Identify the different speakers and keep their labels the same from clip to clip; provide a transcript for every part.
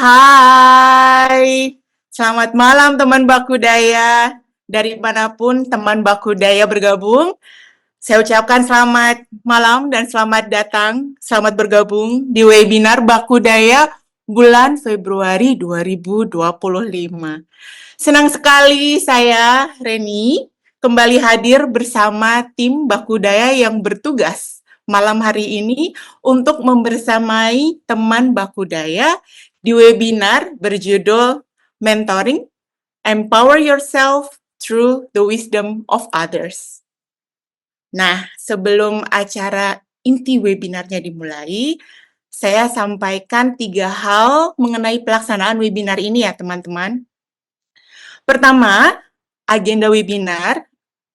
Speaker 1: Hai, selamat malam teman Bakudaya. Dari manapun teman Bakudaya bergabung, saya ucapkan selamat malam dan selamat datang, selamat bergabung di webinar Bakudaya bulan Februari 2025. Senang sekali saya, Reni, kembali hadir bersama tim Bakudaya yang bertugas malam hari ini untuk membersamai teman Bakudaya di webinar berjudul Mentoring, Empower Yourself Through the Wisdom of Others. Nah, sebelum acara inti webinarnya dimulai, saya sampaikan 3 hal mengenai pelaksanaan webinar ini ya teman-teman. Pertama, agenda webinar.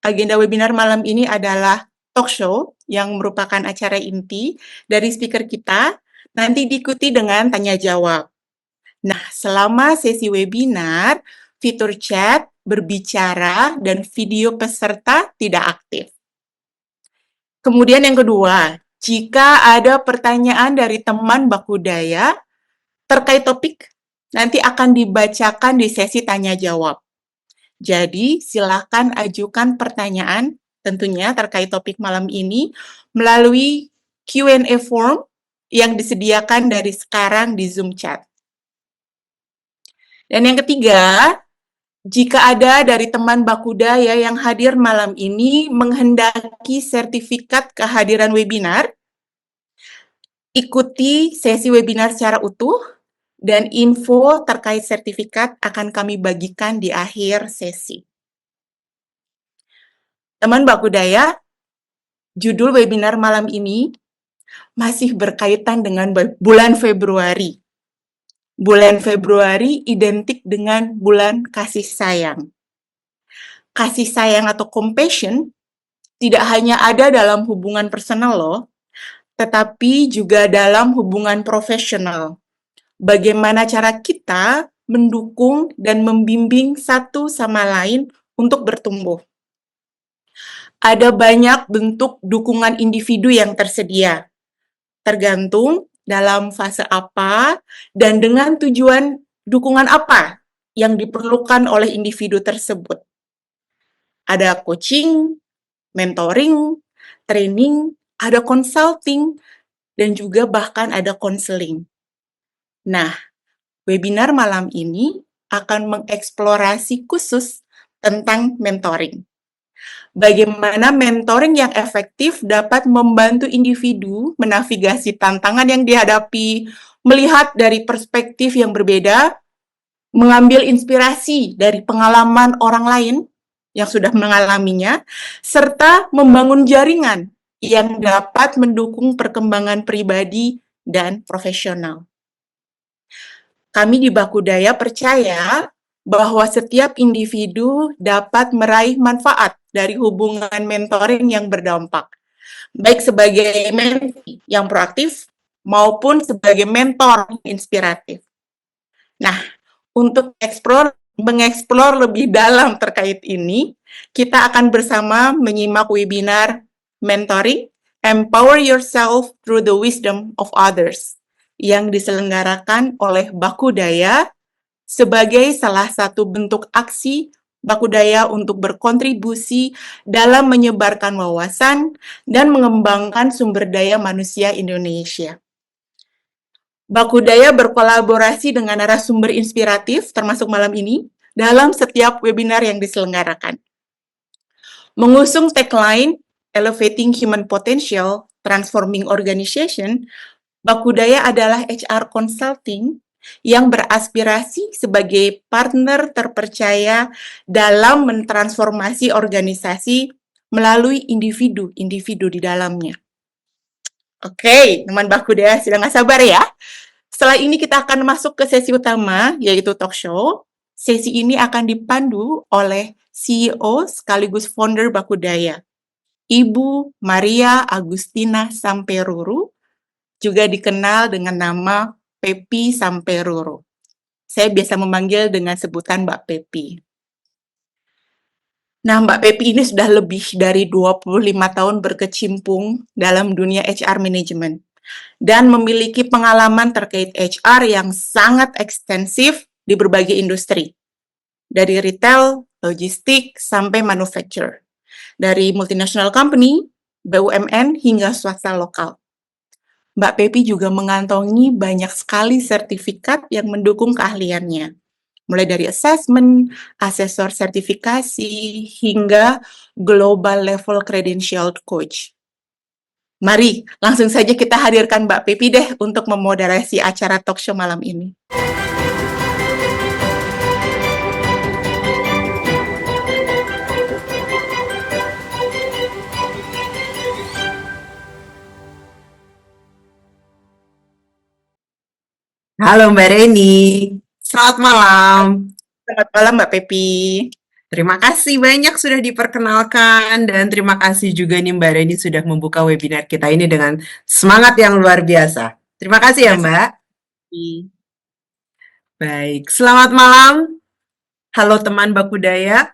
Speaker 1: Agenda webinar malam ini adalah talk show yang merupakan acara inti dari speaker kita, nanti diikuti dengan tanya jawab. Nah, selama sesi webinar, fitur chat, berbicara, dan video peserta tidak aktif. Kemudian yang kedua, jika ada pertanyaan dari teman Bakudaya terkait topik, nanti akan dibacakan di sesi tanya jawab. Jadi, silakan ajukan pertanyaan tentunya terkait topik malam ini melalui Q&A form yang disediakan dari sekarang di Zoom chat. Dan yang ketiga, jika ada dari teman Bakudaya yang hadir malam ini menghendaki sertifikat kehadiran webinar, ikuti sesi webinar secara utuh dan info terkait sertifikat akan kami bagikan di akhir sesi. Teman Bakudaya, judul webinar malam ini masih berkaitan dengan bulan Februari. Bulan Februari identik dengan bulan kasih sayang. Kasih sayang atau compassion tidak hanya ada dalam hubungan personal loh, tetapi juga dalam hubungan profesional. Bagaimana cara kita mendukung dan membimbing satu sama lain untuk bertumbuh. Ada banyak bentuk dukungan individu yang tersedia, tergantung dalam fase apa dan dengan tujuan dukungan apa yang diperlukan oleh individu tersebut. Ada coaching, mentoring, training, ada consulting, dan juga bahkan ada counseling. Nah, webinar malam ini akan mengeksplorasi khusus tentang mentoring. Bagaimana mentoring yang efektif dapat membantu individu menavigasi tantangan yang dihadapi, melihat dari perspektif yang berbeda, mengambil inspirasi dari pengalaman orang lain yang sudah mengalaminya, serta membangun jaringan yang dapat mendukung perkembangan pribadi dan profesional. Kami di Bakudaya percaya bahwa setiap individu dapat meraih manfaat dari hubungan mentoring yang berdampak, baik sebagai mentee yang proaktif maupun sebagai mentor inspiratif. Nah, untuk mengeksplor lebih dalam terkait ini, kita akan bersama menyimak webinar Mentoring, Empower Yourself Through the Wisdom of Others yang diselenggarakan oleh Bakudaya sebagai salah satu bentuk aksi Bakudaya untuk berkontribusi dalam menyebarkan wawasan dan mengembangkan sumber daya manusia Indonesia. Bakudaya berkolaborasi dengan narasumber inspiratif, termasuk malam ini, dalam setiap webinar yang diselenggarakan. Mengusung tagline Elevating Human Potential, Transforming Organization, Bakudaya adalah HR Consulting yang beraspirasi sebagai partner terpercaya dalam mentransformasi organisasi melalui individu-individu di dalamnya. Oke, teman Bakudaya sudah nggak sabar ya? Setelah ini kita akan masuk ke sesi utama, yaitu talk show. Sesi ini akan dipandu oleh CEO sekaligus founder Bakudaya, Ibu Maria Agustina Samperuru, juga dikenal dengan nama Pepi Samperuru. Saya biasa memanggil dengan sebutan Mbak Pepi. Nah, Mbak Pepi ini sudah lebih dari 25 tahun berkecimpung dalam dunia HR management. dan memiliki pengalaman terkait HR yang sangat ekstensif di berbagai industri, dari retail, logistik, sampai manufacture, dari multinational company, BUMN, hingga swasta lokal. Mbak Pepi juga mengantongi banyak sekali sertifikat yang mendukung keahliannya, mulai dari assessment, asesor sertifikasi, hingga global level credentialed coach. Mari, langsung saja kita hadirkan Mbak Pepi deh untuk memoderasi acara talk show malam ini.
Speaker 2: Halo Mbak Reni, selamat malam.
Speaker 1: Selamat malam Mbak Pepi.
Speaker 2: Terima kasih banyak sudah diperkenalkan dan terima kasih juga nih Mbak Reni sudah membuka webinar kita ini dengan semangat yang luar biasa. Terima kasih ya Mbak. Baik, selamat malam. Halo teman Bakudaya.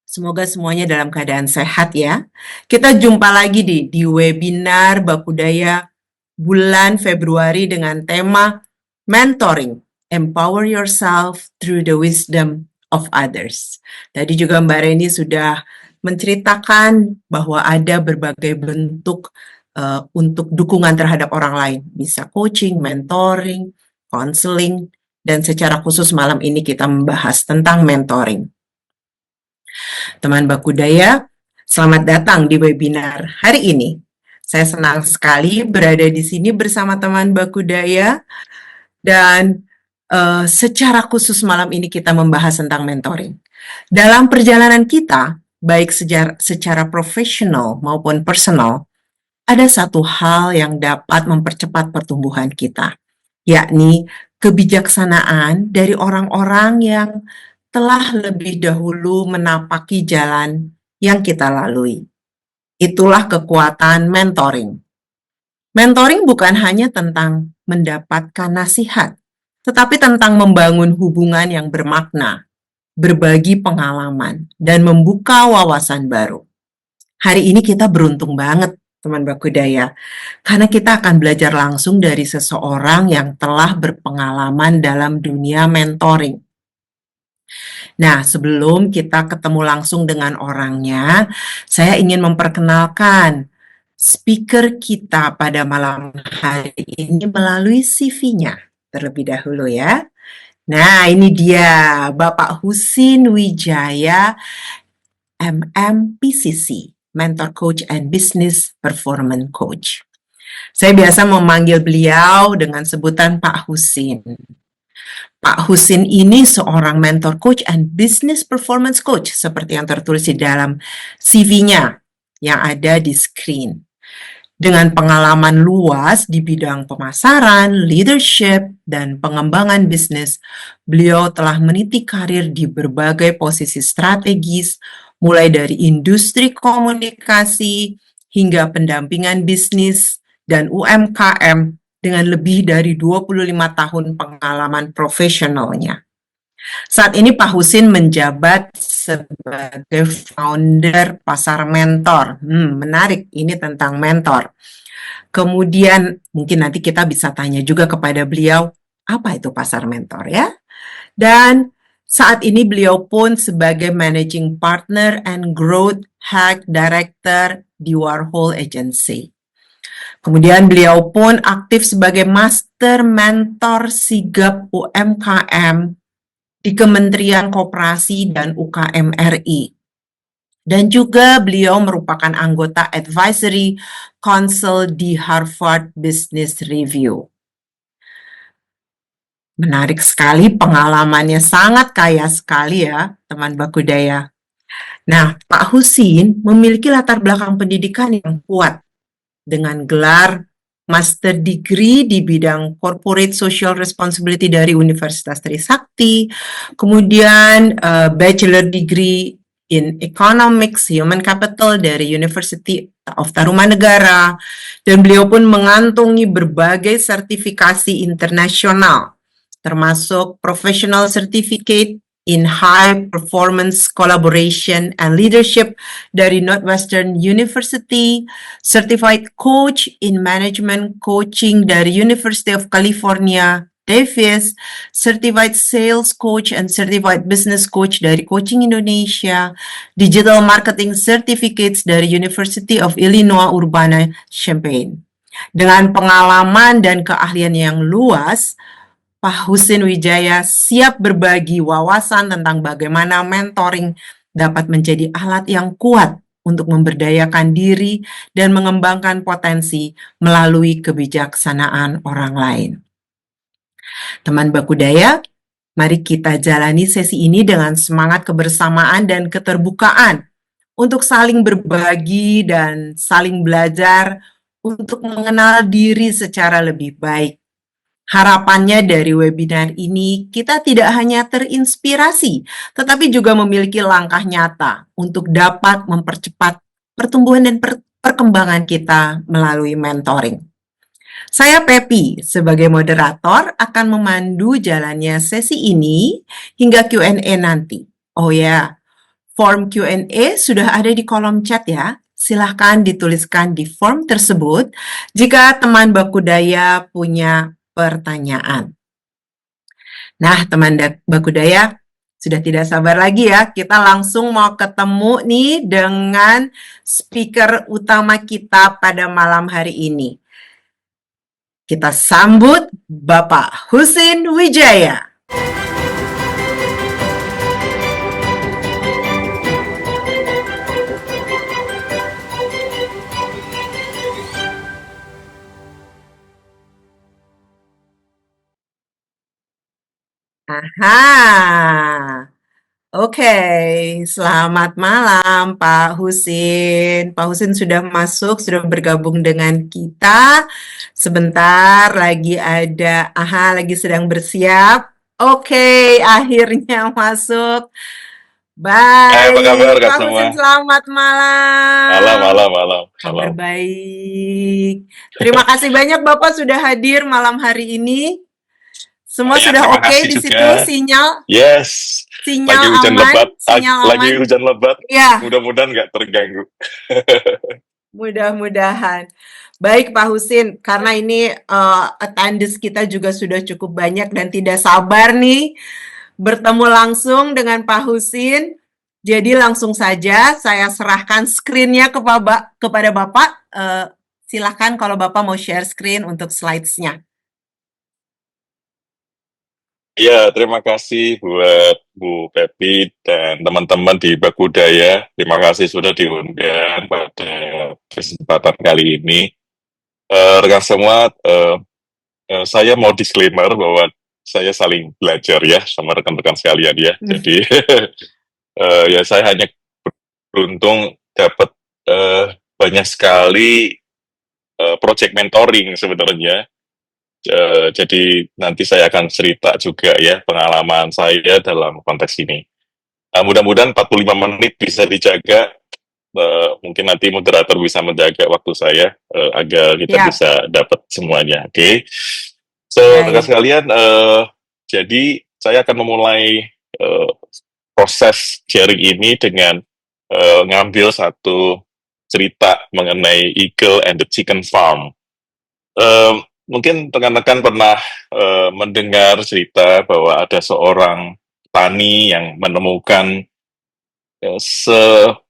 Speaker 2: Semoga semuanya dalam keadaan sehat ya. Kita jumpa lagi di webinar Bakudaya bulan Februari dengan tema Mentoring, Empower Yourself Through the Wisdom of Others. Tadi juga Mbak Reni sudah menceritakan bahwa ada berbagai bentuk untuk dukungan terhadap orang lain. Bisa coaching, mentoring, counseling, dan secara khusus malam ini kita membahas tentang mentoring. Teman Bakudaya, selamat datang di webinar hari ini. Saya senang sekali berada di sini bersama teman Bakudaya dan secara khusus malam ini kita membahas tentang mentoring. Dalam perjalanan kita, baik secara profesional maupun personal, ada satu hal yang dapat mempercepat pertumbuhan kita, yakni kebijaksanaan dari orang-orang yang telah lebih dahulu menapaki jalan yang kita lalui. Itulah kekuatan mentoring. Mentoring bukan hanya tentang mendapatkan nasihat, tetapi tentang membangun hubungan yang bermakna, berbagi pengalaman, dan membuka wawasan baru. Hari ini kita beruntung banget, teman Bakudaya, karena kita akan belajar langsung dari seseorang yang telah berpengalaman dalam dunia mentoring. Nah, sebelum kita ketemu langsung dengan orangnya, saya ingin memperkenalkan speaker kita pada malam hari ini melalui CV-nya terlebih dahulu ya. Nah, ini dia Bapak Husin Wijaya, MMPCC, Mentor Coach and Business Performance Coach. Saya biasa memanggil beliau dengan sebutan Pak Husin. Pak Husin ini seorang mentor coach and business performance coach seperti yang tertulis di dalam CV-nya yang ada di screen. Dengan pengalaman luas di bidang pemasaran, leadership, dan pengembangan bisnis, beliau telah meniti karir di berbagai posisi strategis, mulai dari industri komunikasi hingga pendampingan bisnis dan UMKM dengan lebih dari 25 tahun pengalaman profesionalnya. Saat ini Pak Husin menjabat sebagai founder Pasar Mentor. Menarik, ini tentang mentor. Kemudian mungkin nanti kita bisa tanya juga kepada beliau, apa itu Pasar Mentor ya? Dan saat ini beliau pun sebagai Managing Partner and Growth Hack Director di Warhol Agency. Kemudian beliau pun aktif sebagai Master Mentor Sigap UMKM di Kementerian Koperasi dan UKM RI. Dan juga beliau merupakan anggota Advisory Council di Harvard Business Review. Menarik sekali, pengalamannya sangat kaya sekali ya, teman Bakudaya. Nah, Pak Husin memiliki latar belakang pendidikan yang kuat dengan gelar Master Degree di bidang Corporate Social Responsibility dari Universitas Trisakti, kemudian Bachelor Degree in Economics Human Capital dari University of Tarumanegara, dan beliau pun mengantongi berbagai sertifikasi internasional, termasuk Professional Certificate in High Performance Collaboration and Leadership dari Northwestern University, Certified Coach in Management Coaching dari University of California, Davis, Certified Sales Coach and Certified Business Coach dari Coaching Indonesia, Digital Marketing Certificates dari University of Illinois Urbana-Champaign. Dengan pengalaman dan keahlian yang luas, Pak Husin Wijaya siap berbagi wawasan tentang bagaimana mentoring dapat menjadi alat yang kuat untuk memberdayakan diri dan mengembangkan potensi melalui kebijaksanaan orang lain. Teman Bakudaya, mari kita jalani sesi ini dengan semangat kebersamaan dan keterbukaan untuk saling berbagi dan saling belajar untuk mengenal diri secara lebih baik. Harapannya dari webinar ini, kita tidak hanya terinspirasi, tetapi juga memiliki langkah nyata untuk dapat mempercepat pertumbuhan dan perkembangan kita melalui mentoring. Saya Pepi, sebagai moderator, akan memandu jalannya sesi ini hingga Q&A nanti. Oh ya, form Q&A sudah ada di kolom chat ya. Silahkan dituliskan di form tersebut jika teman Bakudaya punya pertanyaan. Nah, teman Bakudaya, sudah tidak sabar lagi ya, kita langsung mau ketemu nih dengan speaker utama kita pada malam hari ini. Kita sambut Bapak Husin Wijaya. Aha. Oke, selamat malam Pak Husin. Pak Husin sudah masuk, sudah bergabung dengan kita. Sebentar lagi ada, lagi sedang bersiap. Oke, akhirnya masuk.
Speaker 3: Apa kabar
Speaker 2: Baik,
Speaker 3: Kak
Speaker 2: Pak
Speaker 3: semua?
Speaker 2: Husin selamat malam.
Speaker 3: Malam.
Speaker 2: Kabar baik. Terima kasih banyak Bapak sudah hadir malam hari ini. Semua
Speaker 3: Ya,
Speaker 2: sudah
Speaker 3: terima
Speaker 2: oke
Speaker 3: kasih
Speaker 2: di
Speaker 3: juga.
Speaker 2: situ, sinyal
Speaker 3: Yes.
Speaker 2: sinyal
Speaker 3: Lagi hujan
Speaker 2: aman,
Speaker 3: lebat.
Speaker 2: sinyal
Speaker 3: Lagi
Speaker 2: aman.
Speaker 3: hujan lebat.
Speaker 2: Ya,
Speaker 3: Mudah-mudahan nggak terganggu.
Speaker 2: mudah-mudahan. Baik Pak Husin, karena ini attendance kita juga sudah cukup banyak dan tidak sabar nih bertemu langsung dengan Pak Husin. Jadi langsung saja saya serahkan screen-nya kepada Bapak. Silakan kalau Bapak mau share screen untuk slides-nya.
Speaker 3: Ya, terima kasih buat Bu Pepi dan teman-teman di Bakudaya. Terima kasih sudah diundang pada kesempatan kali ini. Rekan semua, saya mau disclaimer bahwa saya saling belajar ya sama rekan-rekan sekalian ya. Jadi ya saya hanya beruntung dapat banyak sekali project mentoring sebenarnya. Jadi nanti saya akan cerita juga ya pengalaman saya dalam konteks ini. Mudah-mudahan 45 menit bisa dijaga. Mungkin nanti moderator bisa menjaga waktu saya agar kita bisa dapat semuanya. Oke. So, rekan sekalian, jadi saya akan memulai proses sharing ini dengan ngambil satu cerita mengenai Eagle and the Chicken Farm. Mungkin rekan-rekan pernah mendengar cerita bahwa ada seorang petani yang menemukan sebutir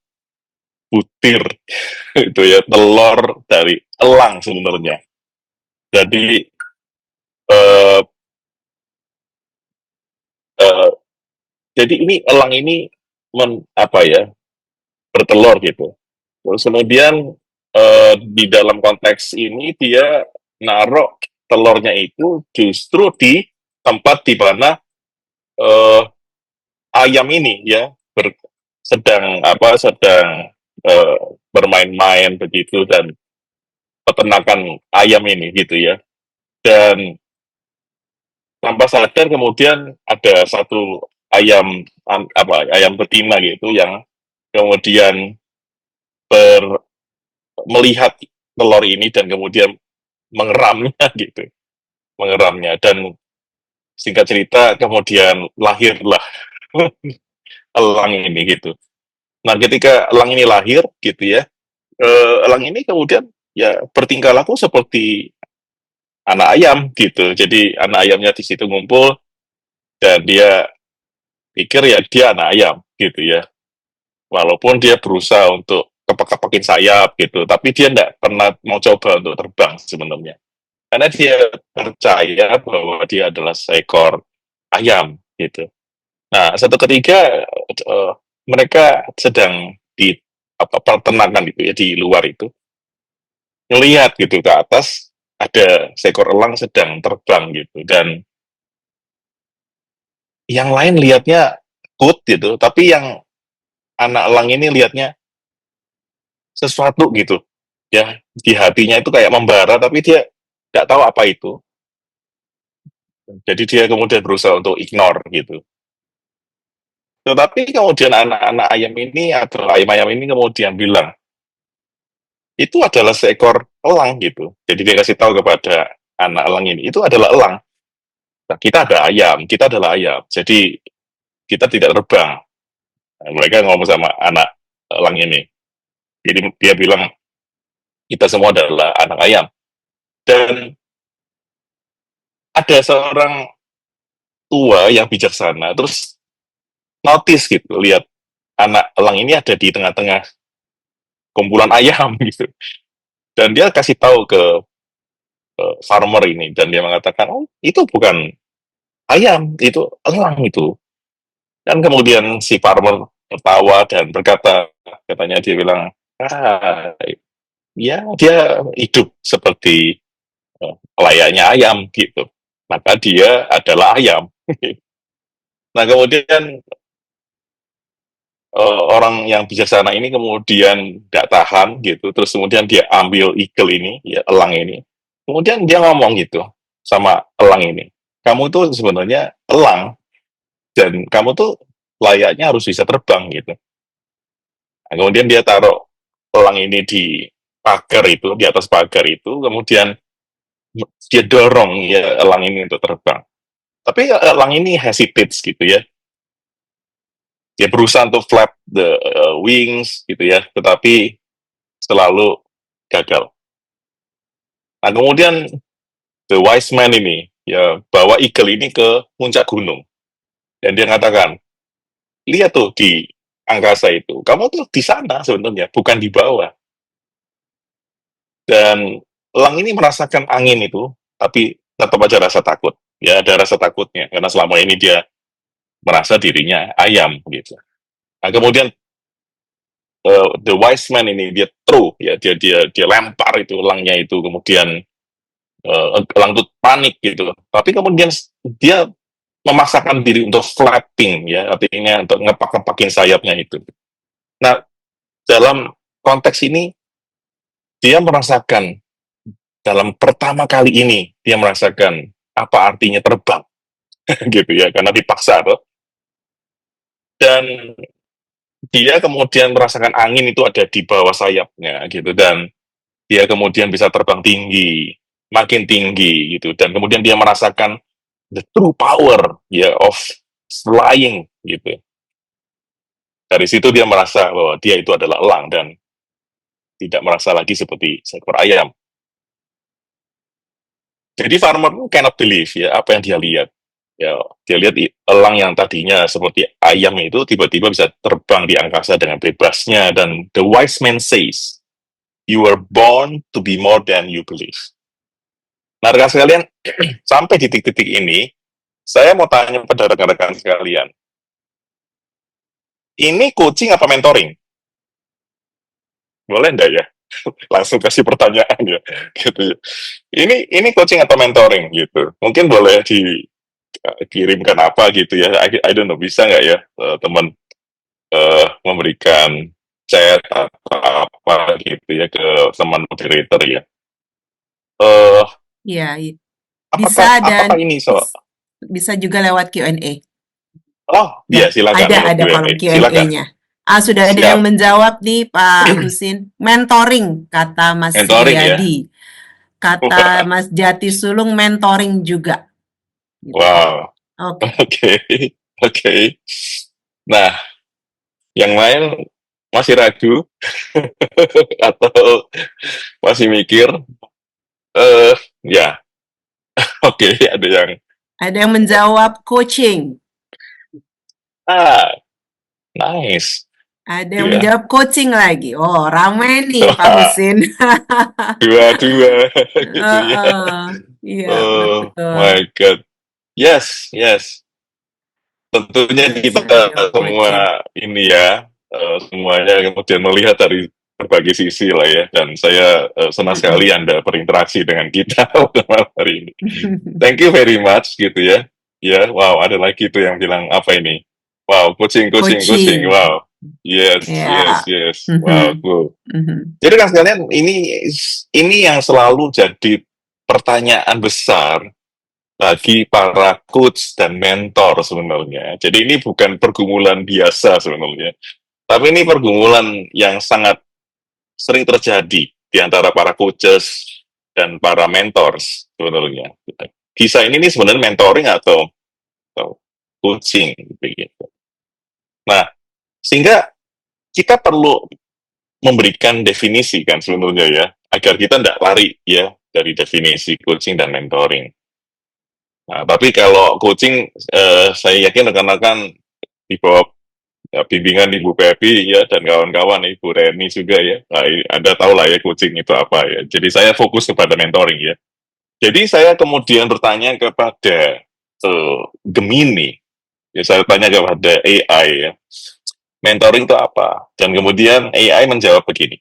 Speaker 3: itu ya telur dari elang sebenarnya. Jadi jadi ini elang ini bertelur gitu. Terus kemudian di dalam konteks ini dia naruh telurnya itu justru di tempat di mana ayam ini ya sedang bermain-main begitu, dan peternakan ayam ini gitu ya. Dan tanpa sadar kemudian ada satu ayam betina gitu yang kemudian melihat telur ini dan kemudian mengeramnya dan singkat cerita kemudian lahirlah elang ini gitu. Nah, ketika elang ini lahir gitu ya, elang ini kemudian ya bertingkah laku seperti anak ayam gitu. Jadi anak ayamnya di situ ngumpul dan dia pikir ya dia anak ayam gitu ya. Walaupun dia berusaha untuk kepak-kepakin sayap gitu, tapi dia tidak pernah mau coba untuk terbang sebenarnya. Karena dia percaya bahwa dia adalah seekor ayam gitu. Nah, satu ketika mereka sedang di peternakan itu ya di luar itu, ngelihat gitu ke atas ada seekor elang sedang terbang gitu dan yang lain lihatnya takut gitu, tapi yang anak elang ini lihatnya sesuatu gitu ya di hatinya itu kayak membara tapi dia tidak tahu apa itu. Jadi dia kemudian berusaha untuk ignore gitu. Tetapi kemudian anak-anak ayam ini atau ayam-ayam ini kemudian bilang, itu adalah seekor elang gitu. Jadi dia kasih tahu kepada anak elang ini, itu adalah elang. Nah, kita ada ayam, kita adalah ayam. Jadi kita tidak terbang. Nah, mereka ngomong sama anak elang ini. Jadi dia bilang, kita semua adalah anak ayam. Dan ada seorang tua yang bijaksana, terus notice gitu, lihat anak elang ini ada di tengah-tengah kumpulan ayam gitu. Dan dia kasih tahu ke farmer ini dan dia mengatakan, oh itu bukan ayam, itu elang itu. Dan kemudian si farmer tertawa dan berkata, katanya dia bilang, ya dia hidup seperti layaknya ayam gitu. Maka dia adalah ayam. Nah kemudian orang yang bijaksana ini kemudian nggak tahan gitu, terus kemudian dia ambil eagle ini, ya elang ini, kemudian dia ngomong gitu sama elang ini, kamu tuh sebenarnya elang dan kamu tuh layaknya harus bisa terbang gitu. Nah, kemudian dia taruh elang ini di pagar itu, di atas pagar itu, kemudian dia dorong ya elang ini untuk terbang. Tapi elang ini hesitates gitu ya, dia berusaha untuk flap the wings gitu ya, tetapi selalu gagal. Nah kemudian the wise man ini ya bawa eagle ini ke puncak gunung dan dia mengatakan, lihat tuh di angkasa itu, kamu tuh di sana sebenarnya, bukan di bawah. Dan elang ini merasakan angin itu, tapi tetap aja rasa takut. Ya ada rasa takutnya karena selama ini dia merasa dirinya ayam gitu. Nah kemudian the wise man ini dia throw ya dia lempar itu elangnya itu kemudian elang itu panik gitu. Tapi kemudian dia memaksakan diri untuk flapping ya, artinya untuk ngepak-ngepakin sayapnya itu. Nah, dalam konteks ini dia merasakan dalam pertama kali ini dia merasakan apa artinya terbang gitu ya, karena dipaksa tuh. Dan dia kemudian merasakan angin itu ada di bawah sayapnya gitu dan dia kemudian bisa terbang tinggi, makin tinggi gitu dan kemudian dia merasakan the true power ya of flying gitu. Dari situ dia merasa bahwa dia itu adalah elang dan tidak merasa lagi seperti seekor ayam. Jadi farmer cannot believe ya apa yang dia lihat. Ya, dia lihat elang yang tadinya seperti ayam itu tiba-tiba bisa terbang di angkasa dengan bebasnya dan the wise man says, you were born to be more than you believe. Nah, rekan sekalian, sampai di titik-titik ini, saya mau tanya pada rekan-rekan sekalian, ini coaching apa mentoring? Boleh enggak ya? Langsung kasih pertanyaan ya, gitu. Ini coaching atau mentoring gitu? Mungkin boleh dikirimkan apa gitu ya? I don't know, bisa nggak ya teman memberikan chat atau apa gitu ya ke teman moderator ya? Eh,
Speaker 2: Ya,
Speaker 3: apakah
Speaker 2: bisa dan
Speaker 3: apakah ini so?
Speaker 2: bisa juga lewat Q&A.
Speaker 3: Oh,
Speaker 2: Ya,
Speaker 3: iya silakan lewat
Speaker 2: ada kolom
Speaker 3: Q&A. Silakan.
Speaker 2: Q&A-nya. Sudah ada
Speaker 3: Siap.
Speaker 2: yang menjawab nih Pak Husin. Mentoring kata Mas
Speaker 3: Mentoring ya.
Speaker 2: Riyadi. Kata Mas Jati Sulung mentoring juga. Gitu.
Speaker 3: Wow.
Speaker 2: Oke.
Speaker 3: Oke. Oke. Nah, yang lain masih ragu atau masih mikir? Ya, oke, ada yang
Speaker 2: Ada yang menjawab coaching.
Speaker 3: ah, nice,
Speaker 2: Ada yang
Speaker 3: ya.
Speaker 2: menjawab coaching lagi. Oh, ramai nih Pak Husin.
Speaker 3: Dua-dua gitu ya.
Speaker 2: Heeh. Iya,
Speaker 3: Oh
Speaker 2: betul.
Speaker 3: my God. Yes, yes. Tentunya
Speaker 2: Bisa
Speaker 3: kita
Speaker 2: jawab coaching.
Speaker 3: semua ini ya, semuanya kemudian melihat dari berbagai sisi lah ya. Dan saya senang sekali Anda berinteraksi dengan kita pada malam hari ini. Thank you very much gitu ya. Ya, wow, ada lagi tuh yang bilang apa ini? Wow, coaching, coaching, coaching.
Speaker 2: Coaching.
Speaker 3: Wow. Yes, yes,
Speaker 2: Ya.
Speaker 3: yes. Wow,
Speaker 2: Mhm.
Speaker 3: cool.
Speaker 2: Mhm.
Speaker 3: Jadi kan sekalian ini yang selalu jadi pertanyaan besar bagi para coach dan mentor sebenarnya. Jadi ini bukan pergumulan biasa sebenarnya, tapi ini pergumulan yang sangat sering terjadi di antara para coaches dan para mentors sebenarnya. Kisah ini nih sebenarnya mentoring atau coaching begitu. Nah, sehingga kita perlu memberikan definisi kan sebenarnya ya, agar kita tidak lari ya dari definisi coaching dan mentoring. Nah, tapi kalau coaching, saya yakin rekan-rekan di bawah bimbingan Ibu Pepi ya dan kawan-kawan Ibu Reni juga ya, nah, Anda tahu lah ya coaching itu apa ya. Jadi saya fokus kepada mentoring ya. Jadi saya kemudian bertanya kepada Gemini, ya saya tanya kepada AI ya, mentoring itu apa? Dan kemudian AI menjawab begini,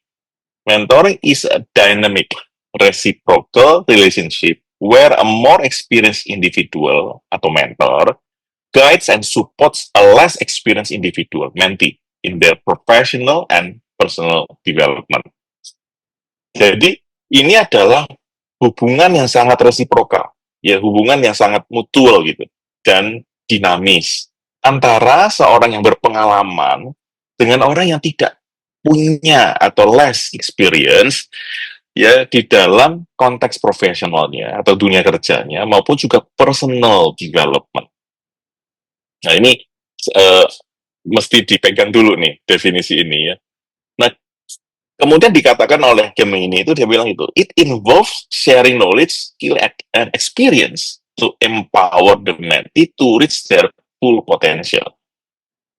Speaker 3: mentoring is a dynamic, reciprocal relationship where a more experienced individual atau mentor guides and supports a less experienced individual, mentee, in their professional and personal development. Jadi, ini adalah hubungan yang sangat resiprokal, ya hubungan yang sangat mutual gitu, dan dinamis antara seorang yang berpengalaman dengan orang yang tidak punya atau less experience ya di dalam konteks profesionalnya atau dunia kerjanya maupun juga personal development. Nah ini eh, mesti dipegang dulu nih definisi ini ya. Nah kemudian dikatakan oleh Gemini itu dia bilang itu, it involves sharing knowledge, skill, and experience to empower the mentee to reach their full potential.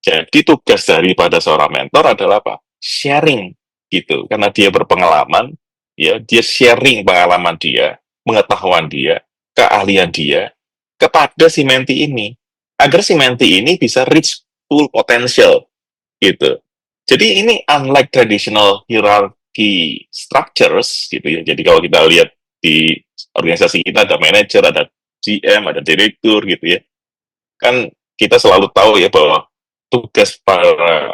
Speaker 3: Jadi tugas daripada seorang mentor adalah apa? Sharing gitu, karena dia berpengalaman, ya dia sharing pengalaman dia, pengetahuan dia, keahlian dia kepada si mentee ini, agar si mentee ini bisa reach full potential gitu. Jadi ini unlike traditional hierarchy structures gitu ya. Jadi kalau kita lihat di organisasi kita ada manajer, ada GM, ada direktur gitu ya. Kan kita selalu tahu ya bahwa tugas para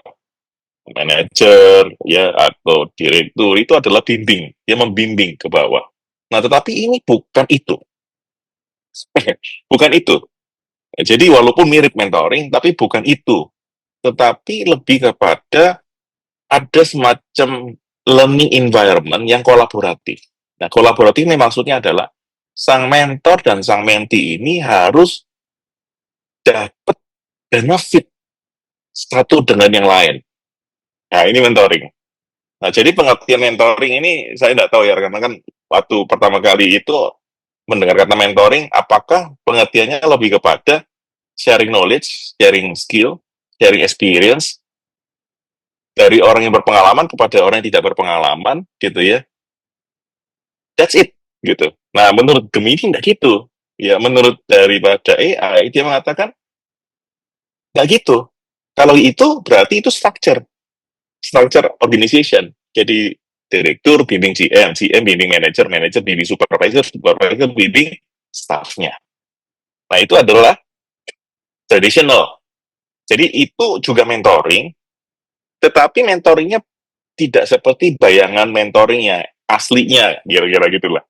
Speaker 3: manajer ya atau direktur itu adalah bimbing, dia membimbing ke bawah. Nah, tetapi ini bukan itu. Bukan itu. Jadi walaupun mirip mentoring tapi bukan itu. Tetapi lebih kepada ada semacam learning environment yang kolaboratif. Nah, kolaboratif ini maksudnya adalah sang mentor dan sang mentee ini harus dapat benefit satu dengan yang lain. Nah, ini mentoring. Nah, jadi pengertian mentoring ini saya tidak tahu ya, karena kan waktu pertama kali itu mendengar kata mentoring, apakah pengertiannya lebih kepada sharing knowledge, sharing skill, sharing experience dari orang yang berpengalaman kepada orang yang tidak berpengalaman, gitu ya. That's it, gitu. Nah, menurut Gemini tidak gitu. Ya, menurut daripada AI, dia mengatakan nggak gitu. Kalau itu berarti itu structure organization. Jadi direktur bimbing GM, GM bimbing manager, manager bimbing supervisor, supervisor bimbing staffnya. Nah itu adalah traditional. Jadi itu juga mentoring, tetapi mentoringnya tidak seperti bayangan mentoringnya aslinya, kira-kira gitulah.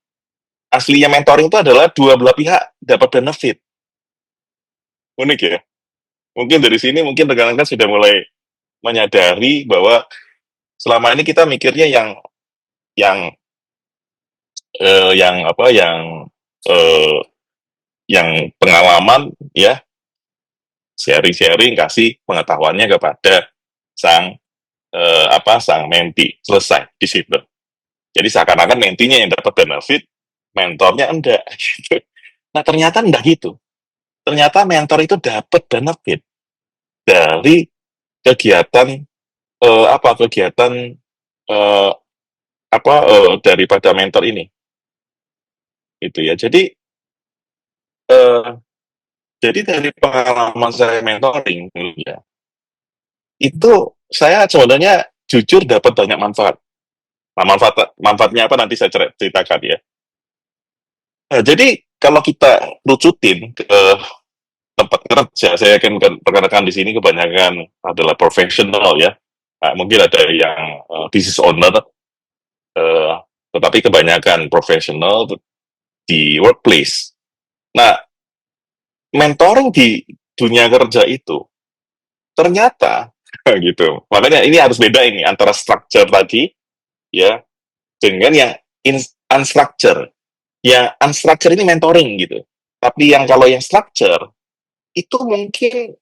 Speaker 3: Aslinya mentoring itu adalah dua belah pihak dapat benefit. Unik ya. Mungkin dari sini mungkin rekan-rekan sudah mulai menyadari bahwa selama ini kita mikirnya yang yang apa eh, yang pengalaman ya sharing-sharing, kasih pengetahuannya kepada sang sang menti, selesai di situ. Jadi seakan-akan mentinya yang dapat benefit, mentornya enggak gitu. Nah, ternyata enggak gitu. Ternyata mentor itu dapat benefit dari kegiatan kegiatan eh, daripada mentor ini gitu ya. Eh, jadi dari pengalaman saya mentoring dulu ya, itu saya sebenarnya jujur dapat banyak manfaat. Nah, manfaatnya apa nanti saya ceritakan ya. Nah, jadi kalau kita rucutin ke tempat kerja, saya yakin rekan-rekan di sini kebanyakan adalah profesional ya. Nah, mungkin ada yang business owner, eh, tetapi kebanyakan profesional di workplace. Nah, mentoring di dunia kerja itu ternyata gitu. Makanya ini harus beda ini antara structure tadi ya dengan yang unstructure. Yang unstructure ini mentoring gitu. Tapi yang kalau yang structure itu mungkin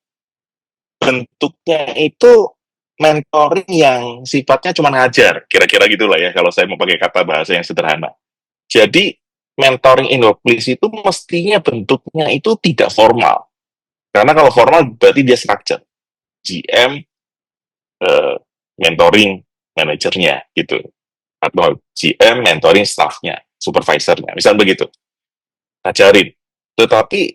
Speaker 3: bentuknya itu mentoring yang sifatnya cuma ngajar, kira-kira gitulah ya kalau saya mau pakai kata bahasa yang sederhana. Jadi mentoring in workplace itu mestinya bentuknya itu tidak formal. Karena kalau formal berarti dia structure. GM mentoring manajernya gitu. Atau GM mentoring staffnya, supervisornya, misal begitu. Ajarin. Tetapi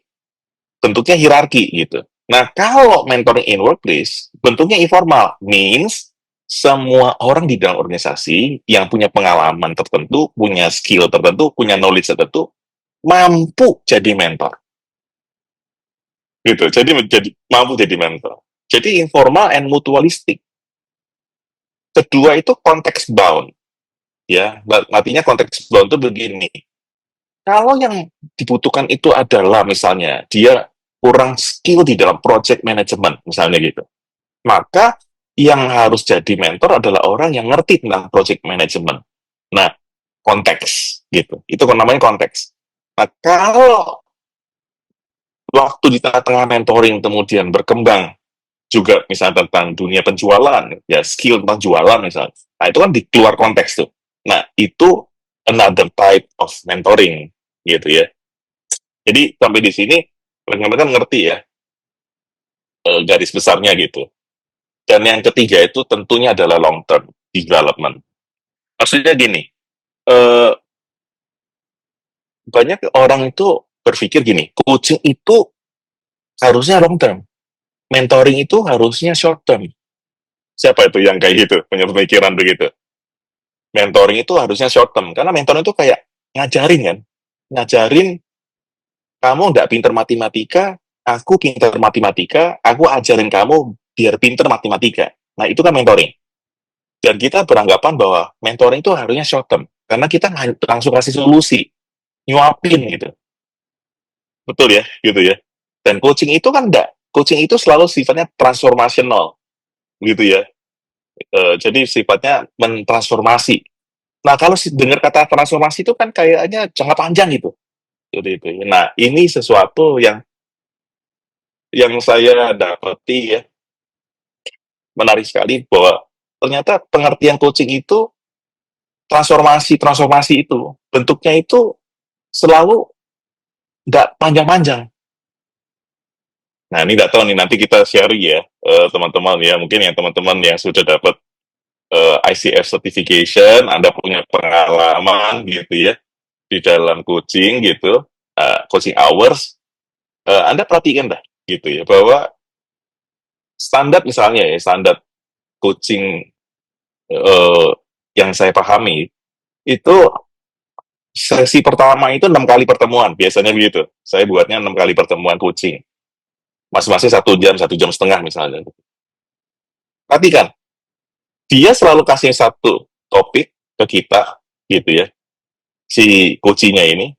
Speaker 3: bentuknya hierarki gitu. Nah, kalau mentoring in workplace, bentuknya informal, means semua orang di dalam organisasi yang punya pengalaman tertentu, punya skill tertentu, punya knowledge tertentu, mampu jadi mentor. Gitu. Jadi mampu jadi mentor. Jadi informal and mutualistic. Kedua itu konteks bound. Ya, artinya konteks bound itu begini. Kalau yang dibutuhkan itu adalah misalnya dia kurang skill di dalam project management, misalnya gitu. Maka yang harus jadi mentor adalah orang yang ngerti tentang project management. Nah, konteks gitu. Itu namanya konteks. Nah, kalau waktu di tengah-tengah mentoring kemudian berkembang juga misalnya tentang dunia penjualan, ya skill tentang jualan misalnya. Nah, itu kan di keluar konteks tuh. Nah, itu another type of mentoring gitu ya. Jadi sampai di sini rekan-rekan ngerti ya garis besarnya gitu. Dan yang ketiga itu tentunya adalah long term development. Maksudnya gini, eh, banyak orang itu berpikir gini, coaching itu harusnya long term, mentoring itu harusnya short term. Siapa itu yang kayak gitu, punya pemikiran begitu? Mentoring itu harusnya short term, karena mentoring itu kayak ngajarin kan, ngajarin kamu nggak pinter matematika, aku pinter matematika, aku ajarin kamu biar pinter matematika. Nah, itu kan mentoring. Dan kita beranggapan bahwa mentoring itu harusnya short term, karena kita langsung kasih solusi, nyuapin gitu. Betul ya, gitu ya. Dan coaching itu kan enggak. Coaching itu selalu sifatnya transformational, gitu ya. Jadi sifatnya mentransformasi. Nah, kalau dengar kata transformasi itu kan kayaknya jangka panjang gitu. Gitu. Nah, ini sesuatu yang saya dapati ya, menarik sekali bahwa ternyata pengertian coaching itu transformasi itu bentuknya itu selalu nggak panjang-panjang. Nah, ini nggak tahu nih, nanti kita share ya, teman-teman ya, mungkin yang teman-teman yang sudah dapat ICF certification, Anda punya pengalaman gitu ya, di dalam coaching gitu, coaching hours, Anda perhatikan dah gitu ya, bahwa standar misalnya ya, standar coaching eh, yang saya pahami, itu sesi pertama itu 6 kali pertemuan, biasanya begitu. Saya buatnya 6 kali pertemuan coaching. Masing-masing 1 jam, 1 jam setengah misalnya. Perhatikan, dia selalu kasih satu topik ke kita, gitu ya, si coachingnya ini,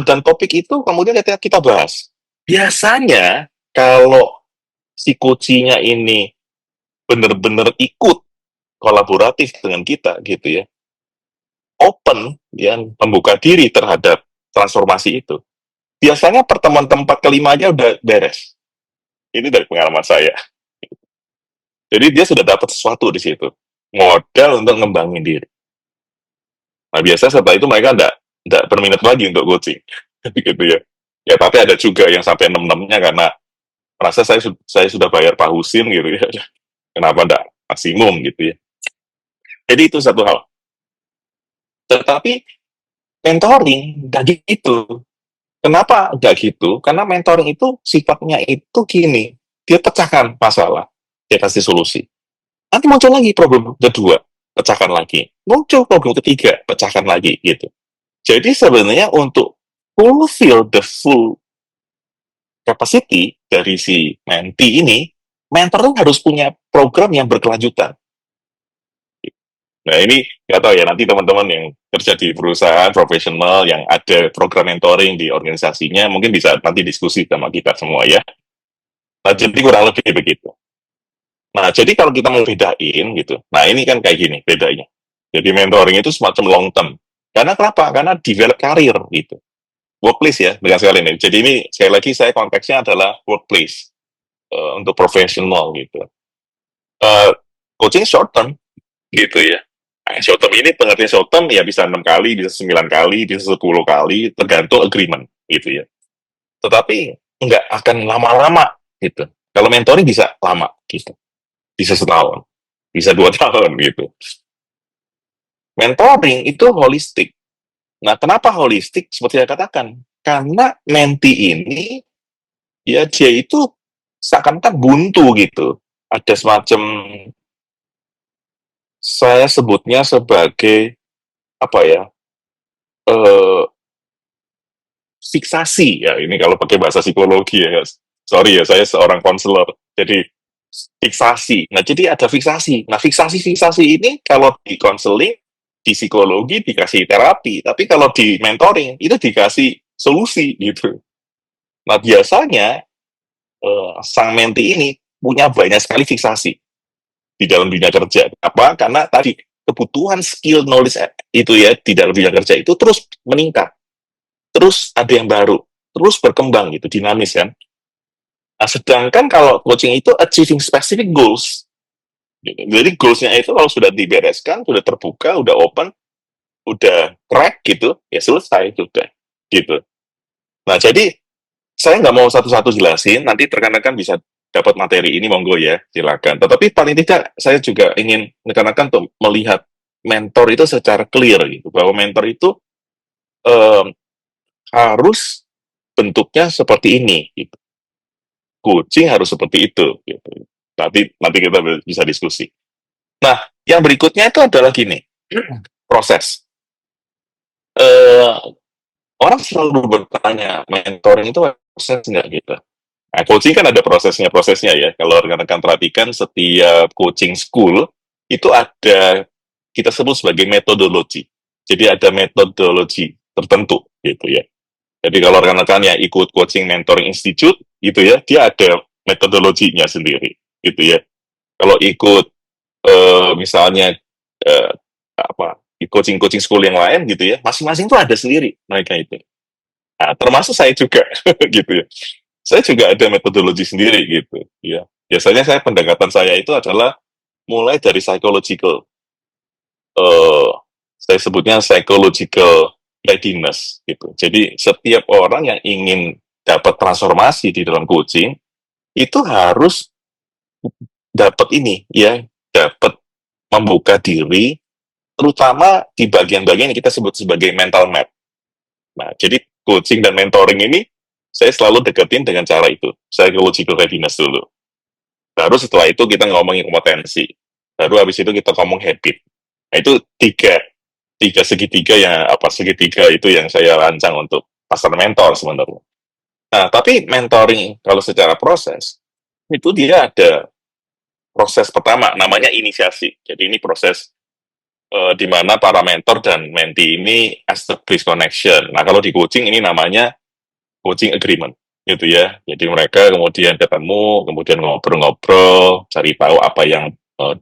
Speaker 3: dan topik itu kemudian kita bahas. Biasanya, kalau si coachingnya ini benar-benar ikut kolaboratif dengan kita, gitu ya, open, yang membuka diri terhadap transformasi itu, biasanya pertemuan tempat kelima aja udah beres. Ini dari pengalaman saya. Jadi dia sudah dapat sesuatu di situ, modal untuk ngembangin diri. Nah biasa setelah itu mereka nggak berminat lagi untuk coaching, gitu ya. Ya tapi ada juga yang sampai enam-enamnya karena merasa saya sudah bayar Pak Husin gitu ya, kenapa nggak maksimum gitu ya. Jadi itu satu hal. Tetapi mentoring nggak gitu. Kenapa nggak gitu? Karena mentoring itu sifatnya itu gini, dia pecahkan masalah, dia kasih solusi. Nanti muncul lagi problem kedua, pecahkan lagi. Muncul problem ketiga, pecahkan lagi gitu. Jadi sebenarnya untuk fulfill the full capacity dari si mentee ini, mentor harus punya program yang berkelanjutan. Nah ini nggak tahu ya, nanti teman-teman yang kerja di perusahaan profesional yang ada program mentoring di organisasinya mungkin bisa nanti diskusi sama kita semua ya. Nah jadi kurang lebih begitu. Nah jadi kalau kita mau bedain gitu, nah ini kan kayak gini bedanya. Jadi mentoring itu semacam long term. Karena kenapa? Karena develop karir gitu. Workplace ya, dengan sekali ini. Jadi ini sekali lagi saya konteksnya adalah workplace untuk profesional gitu. Eh, Coaching short term gitu ya. Nah, short term ini pengertian short term ya bisa 6 kali, bisa 9 kali, bisa 10 kali, tergantung agreement gitu ya. Tetapi nggak akan lama-lama gitu. Kalau mentoring bisa lama gitu. Bisa setahun, bisa 2 tahun gitu. Mentoring itu holistik. Nah, kenapa holistik? Seperti saya katakan, karena menti ini ya dia itu seakan-akan buntu gitu. Ada semacam saya sebutnya sebagai apa ya? eh Fiksasi ya. Ini kalau pakai bahasa psikologi ya. Sorry ya, saya seorang konselor. Jadi fiksasi. Nah, jadi ada fiksasi. Nah, fiksasi-fiksasi ini kalau di konseling, di psikologi dikasih terapi, tapi kalau di mentoring itu dikasih solusi gitu. Nah, biasanya sang menti ini punya banyak sekali fiksasi di dalam dunia kerja. Apa? Karena tadi kebutuhan skill knowledge itu ya di dalam dunia kerja itu terus meningkat, terus ada yang baru, terus berkembang gitu, dinamis kan. Nah, sedangkan kalau coaching itu achieving specific goals. Gitu. Jadi goals-nya itu kalau sudah dibereskan, sudah terbuka, udah open, udah crack gitu, ya selesai sudah gitu. Nah, jadi saya nggak mau satu-satu jelasin, nanti rekan-rekan bisa dapat materi ini, monggo ya, silakan. Tetapi paling tidak saya juga ingin rekan-rekan untuk melihat mentor itu secara clear gitu, bahwa mentor itu em, harus bentuknya seperti ini, gitu. Coaching harus seperti itu, gitu. Nanti kita bisa diskusi. Nah, yang berikutnya itu adalah gini, proses. Eh, Orang selalu bertanya, mentoring itu proses nggak gitu? Nah, coaching kan ada prosesnya ya. Kalau rekan-rekan perhatikan, setiap coaching school itu ada kita sebut sebagai metodologi. Jadi ada metodologi tertentu gitu ya. Jadi kalau rekan-rekan yang ikut coaching mentoring institute gitu ya, dia ada metodologinya sendiri gitu ya. Kalau ikut misalnya eh, apa coaching school yang lain gitu ya, masing-masing tuh ada sendiri mereka itu. Nah, termasuk saya juga gitu ya. Saya juga ada metodologi sendiri gitu ya. Biasanya pendekatan saya itu adalah mulai dari psychological, eh saya sebutnya psychological readiness gitu. Jadi setiap orang yang ingin dapat transformasi di dalam coaching itu harus dapat ini ya, dapat membuka diri terutama di bagian-bagian yang kita sebut sebagai mental map. Nah, jadi coaching dan mentoring ini saya selalu deketin dengan cara itu, psychological readiness dulu. Baru setelah itu kita ngomongin kompetensi. Baru habis itu kita ngomong habit. Nah, itu tiga segitiga segitiga itu yang saya rancang untuk pasar mentor sebenarnya. Nah, tapi mentoring kalau secara proses itu dia ada proses pertama namanya inisiasi. Jadi ini proses di mana para mentor dan mentee ini establish connection. Nah, kalau di coaching ini namanya coaching agreement gitu ya. Jadi mereka kemudian ketemu, kemudian ngobrol-ngobrol, cari tahu apa yang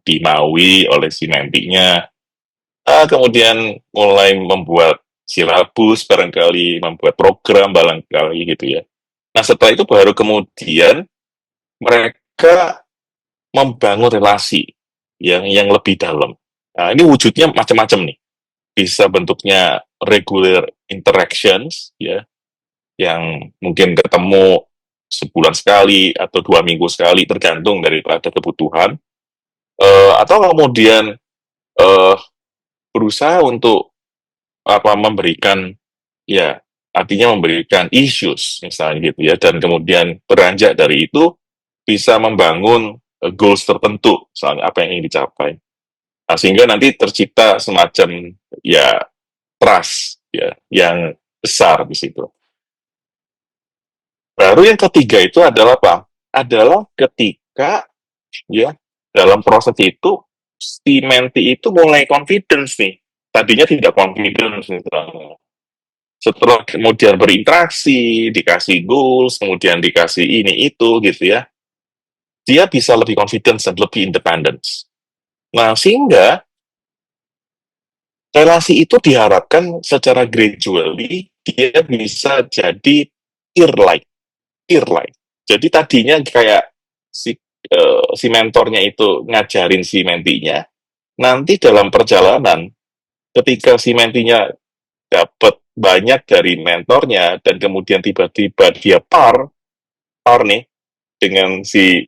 Speaker 3: dimaui oleh si mentinya. Kemudian mulai membuat silabus barangkali, membuat program barangkali gitu ya. Nah, setelah itu baru kemudian mereka membangun relasi yang lebih dalam. Nah, ini wujudnya macam-macam nih. Bisa bentuknya regular interactions, ya, yang mungkin ketemu sebulan sekali atau 2 minggu sekali, tergantung daripada kebutuhan. Atau kemudian eh, berusaha untuk memberikan, ya, artinya memberikan issues misalnya gitu ya, dan kemudian beranjak dari itu bisa membangun goals tertentu, misalnya apa yang ingin dicapai. Nah, sehingga nanti tercipta semacam, ya, trust, ya, yang besar di situ. Baru yang ketiga itu adalah apa? Adalah ketika, ya, dalam proses itu si menti itu mulai confidence nih. Tadinya tidak confidence misalnya. Setelah kemudian berinteraksi, dikasih goals, kemudian dikasih ini itu gitu ya, dia bisa lebih confidence dan lebih independence. Nah, sehingga relasi itu diharapkan secara gradually dia bisa jadi peer-like, peer-like. Jadi tadinya kayak si mentornya itu ngajarin si mentinya, nanti dalam perjalanan ketika si mentinya dapat banyak dari mentornya dan kemudian tiba-tiba dia par nih dengan si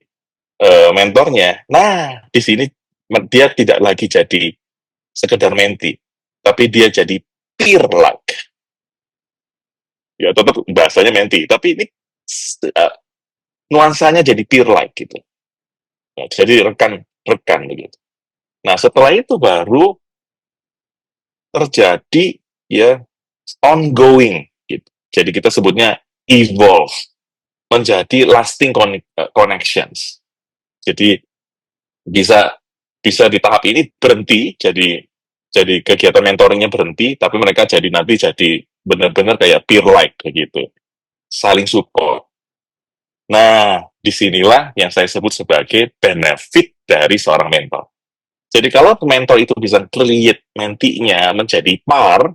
Speaker 3: mentornya. Nah, di sini dia tidak lagi jadi sekedar menti, tapi dia jadi peer-like. Ya, tetap bahasanya menti, tapi ini nuansanya jadi peer-like gitu. Ya, jadi rekan-rekan begitu. Nah, setelah itu baru terjadi, ya, ongoing gitu. Jadi kita sebutnya evolve menjadi lasting connections. Jadi bisa bisa di tahap ini berhenti, jadi kegiatan mentoringnya berhenti, tapi mereka jadi nanti jadi benar-benar kayak peer like begitu, saling support. Nah, disinilah yang saya sebut sebagai benefit dari seorang mentor. Jadi kalau mentor itu bisa create mentinya menjadi par,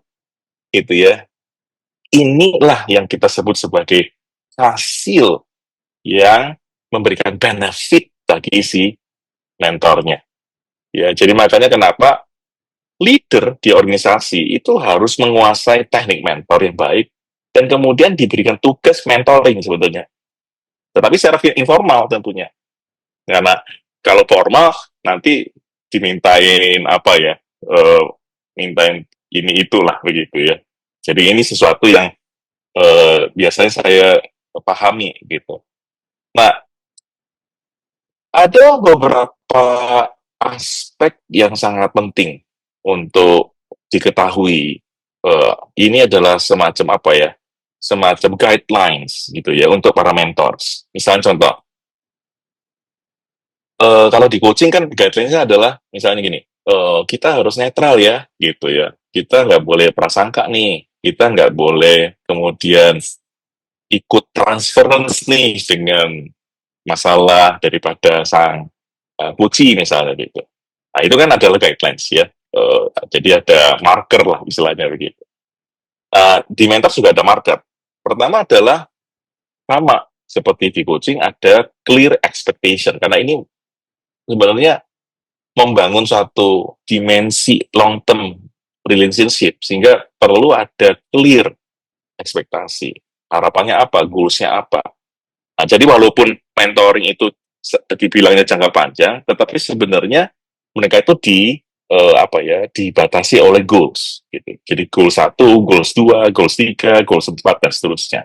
Speaker 3: gitu ya, inilah yang kita sebut sebagai hasil yang memberikan benefit bagi si mentornya. Ya, jadi makanya kenapa leader di organisasi itu harus menguasai teknik mentor yang baik dan kemudian diberikan tugas mentoring sebetulnya. Tetapi secara informal tentunya. Karena kalau formal nanti dimintain apa ya, mintain ini itulah begitu ya. Jadi ini sesuatu yang biasanya saya pahami gitu. Nah, ada beberapa aspek yang sangat penting untuk diketahui. Ini adalah semacam apa ya? Semacam guidelines gitu ya untuk para mentors. Misalnya contoh, kalau di coaching kan guidelines-nya adalah misalnya gini, kita harus netral ya, gitu ya. Kita nggak boleh prasangka nih, kita nggak boleh kemudian ikut transference nih dengan masalah daripada sang coachee misalnya gitu. Nah, itu kan adalah guidelines ya. Jadi ada marker lah istilahnya begitu. Di mentor juga ada marker. Pertama adalah sama seperti di coaching ada clear expectation karena ini sebenarnya membangun suatu dimensi long term relationship sehingga perlu ada clear ekspektasi. Harapannya apa, goals-nya apa. Nah, jadi walaupun mentoring itu dibilangnya jangka panjang, tetapi sebenarnya mereka itu dibatasi oleh goals gitu. Jadi goals 1, goals 2, goals 3, goals 4 dan seterusnya.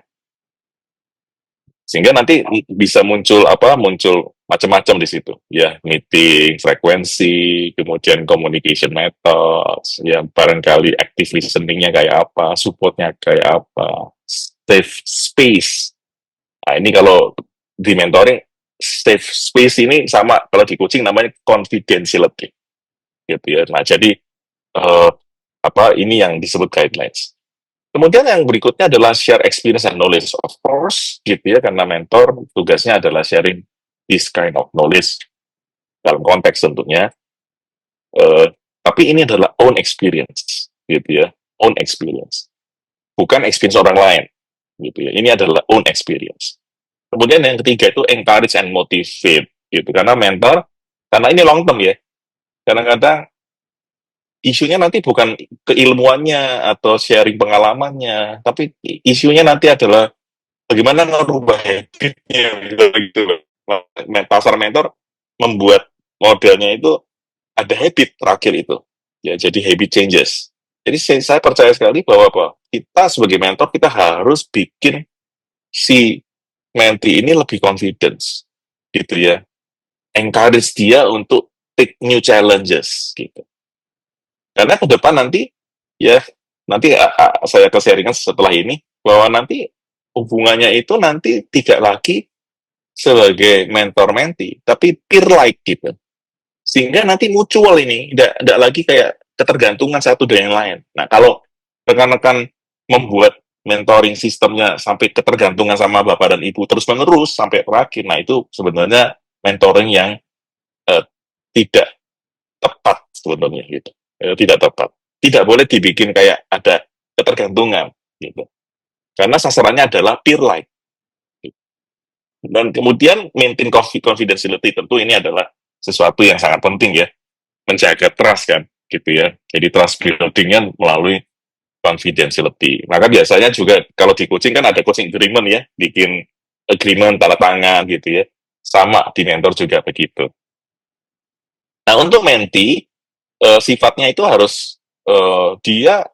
Speaker 3: Sehingga nanti bisa muncul macam-macam di situ ya, meeting frekuensi, kemudian communication methods, ya barangkali active listening-nya kayak apa, supportnya kayak apa, safe space. Nah, ini kalau di mentoring safe space ini sama kalau di coaching namanya confidentiality gitu ya. Nah, jadi ini yang disebut guidelines. Kemudian yang berikutnya adalah share experience and knowledge. Of course, gitu ya, karena mentor tugasnya adalah sharing this kind of knowledge dalam konteks tentunya. Tapi ini adalah own experience, gitu ya, own experience. Bukan experience orang lain, gitu ya. Ini adalah own experience. Kemudian yang ketiga itu encourage and motivate gitu. Karena mentor, karena ini long term ya. Kadang-kadang isunya nanti bukan keilmuannya atau sharing pengalamannya, tapi isunya nanti adalah bagaimana merubah habitnya gitu loh. Pasar mentor membuat modelnya itu ada habit terakhir itu. Ya, jadi habit changes. Jadi saya percaya sekali bahwa apa? Kita sebagai mentor kita harus bikin si mentee ini lebih confidence gitu ya. Encourage dia untuk take new challenges gitu. Karena ke depan nanti ya nanti saya ke-sharingkan setelah ini bahwa nanti hubungannya itu nanti tidak lagi sebagai mentor mentee tapi peer like gitu. Sehingga nanti mutual ini tidak lagi kayak ketergantungan satu dengan yang lain. Nah, kalau rekan-rekan membuat mentoring sistemnya sampai ketergantungan sama bapak dan ibu terus menerus sampai terakhir, nah itu sebenarnya mentoring yang eh, tidak tepat sebenarnya gitu. Tidak tepat. Tidak boleh dibikin kayak ada ketergantungan gitu. Karena sasarannya adalah peer like. Dan kemudian maintain confidentiality tentu ini adalah sesuatu yang sangat penting ya, menjaga trust kan gitu ya. Jadi trust buildingnya melalui confidentiality. Maka biasanya juga kalau di coaching kan ada coaching agreement ya, bikin agreement tanda tangan gitu ya. Sama di mentor juga begitu. Nah untuk mentee sifatnya itu harus dia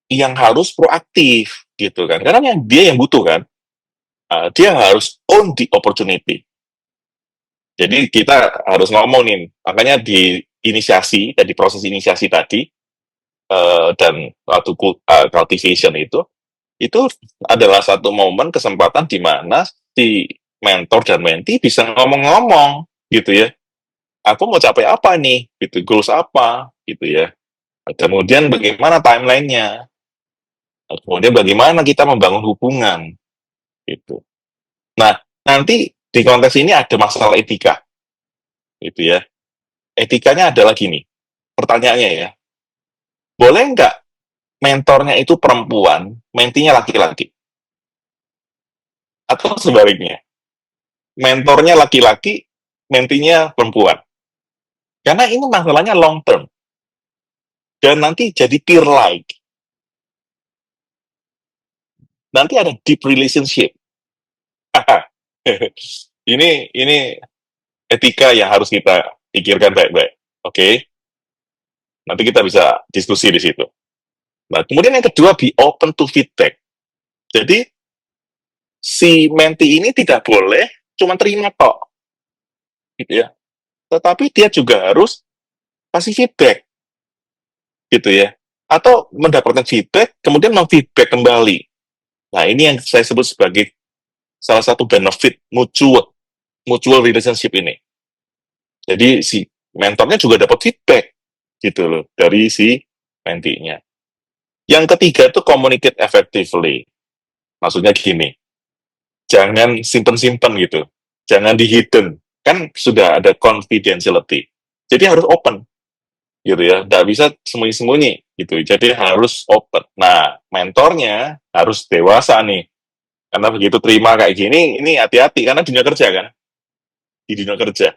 Speaker 3: yang harus proaktif gitu kan, karena dia yang butuh kan. Dia harus own the opportunity. Jadi kita harus ngomongin, makanya di inisiasi, di proses inisiasi tadi, dan waktu cultivation itu adalah satu momen kesempatan di mana si mentor dan mentee bisa ngomong-ngomong gitu ya. Aku mau capai apa nih? Gitu, goals apa? Gitu ya. Kemudian bagaimana timelinenya? Kemudian bagaimana kita membangun hubungan? Gitu. Nah, nanti di konteks ini ada masalah etika, gitu ya. Etikanya adalah gini, pertanyaannya ya, boleh nggak mentornya itu perempuan, mentinya laki-laki? Atau sebaliknya, mentornya laki-laki, mentinya perempuan? Karena ini masalahnya long term, dan nanti jadi peer-like. Nanti ada deep relationship. ini etika yang harus kita pikirkan baik-baik. Oke? Nanti kita bisa diskusi di situ. Nah, kemudian yang kedua, be open to feedback. Jadi, si mentee ini tidak boleh cuma terima tok, gitu ya. Tetapi dia juga harus kasih feedback, gitu ya. Atau mendapatkan feedback, kemudian memfeedback kembali. Nah, ini yang saya sebut sebagai salah satu benefit mutual relationship ini. Jadi, si mentornya juga dapat feedback, gitu loh, dari si mentee-nya. Yang ketiga itu communicate effectively. Maksudnya gini, jangan simpen-simpen gitu. Jangan di-hidden. Kan sudah ada confidentiality. Jadi harus open. Gitu ya. Nggak bisa sembunyi-sembunyi. Gitu. Jadi harus open. Nah, mentornya harus dewasa nih. Karena begitu terima kayak gini, ini hati-hati. Karena dunia kerja kan. Di dunia kerja.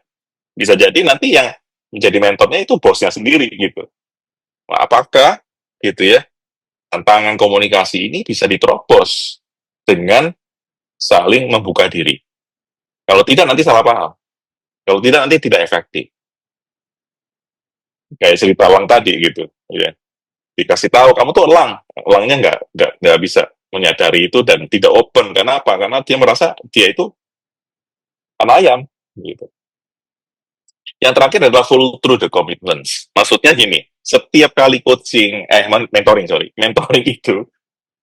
Speaker 3: Bisa jadi nanti yang menjadi mentornya itu bosnya sendiri gitu. Nah, apakah gitu ya, tantangan komunikasi ini bisa diterobos dengan saling membuka diri. Kalau tidak nanti salah paham. Kalau tidak nanti tidak efektif. Kayak cerita Elang tadi gitu, ya. Dikasih tahu kamu tuh elang, elangnya nggak bisa menyadari itu dan tidak open. Kenapa? Karena dia merasa dia itu anak ayam, gitu. Yang terakhir adalah full through the commitments. Maksudnya gini, setiap kali coaching, mentoring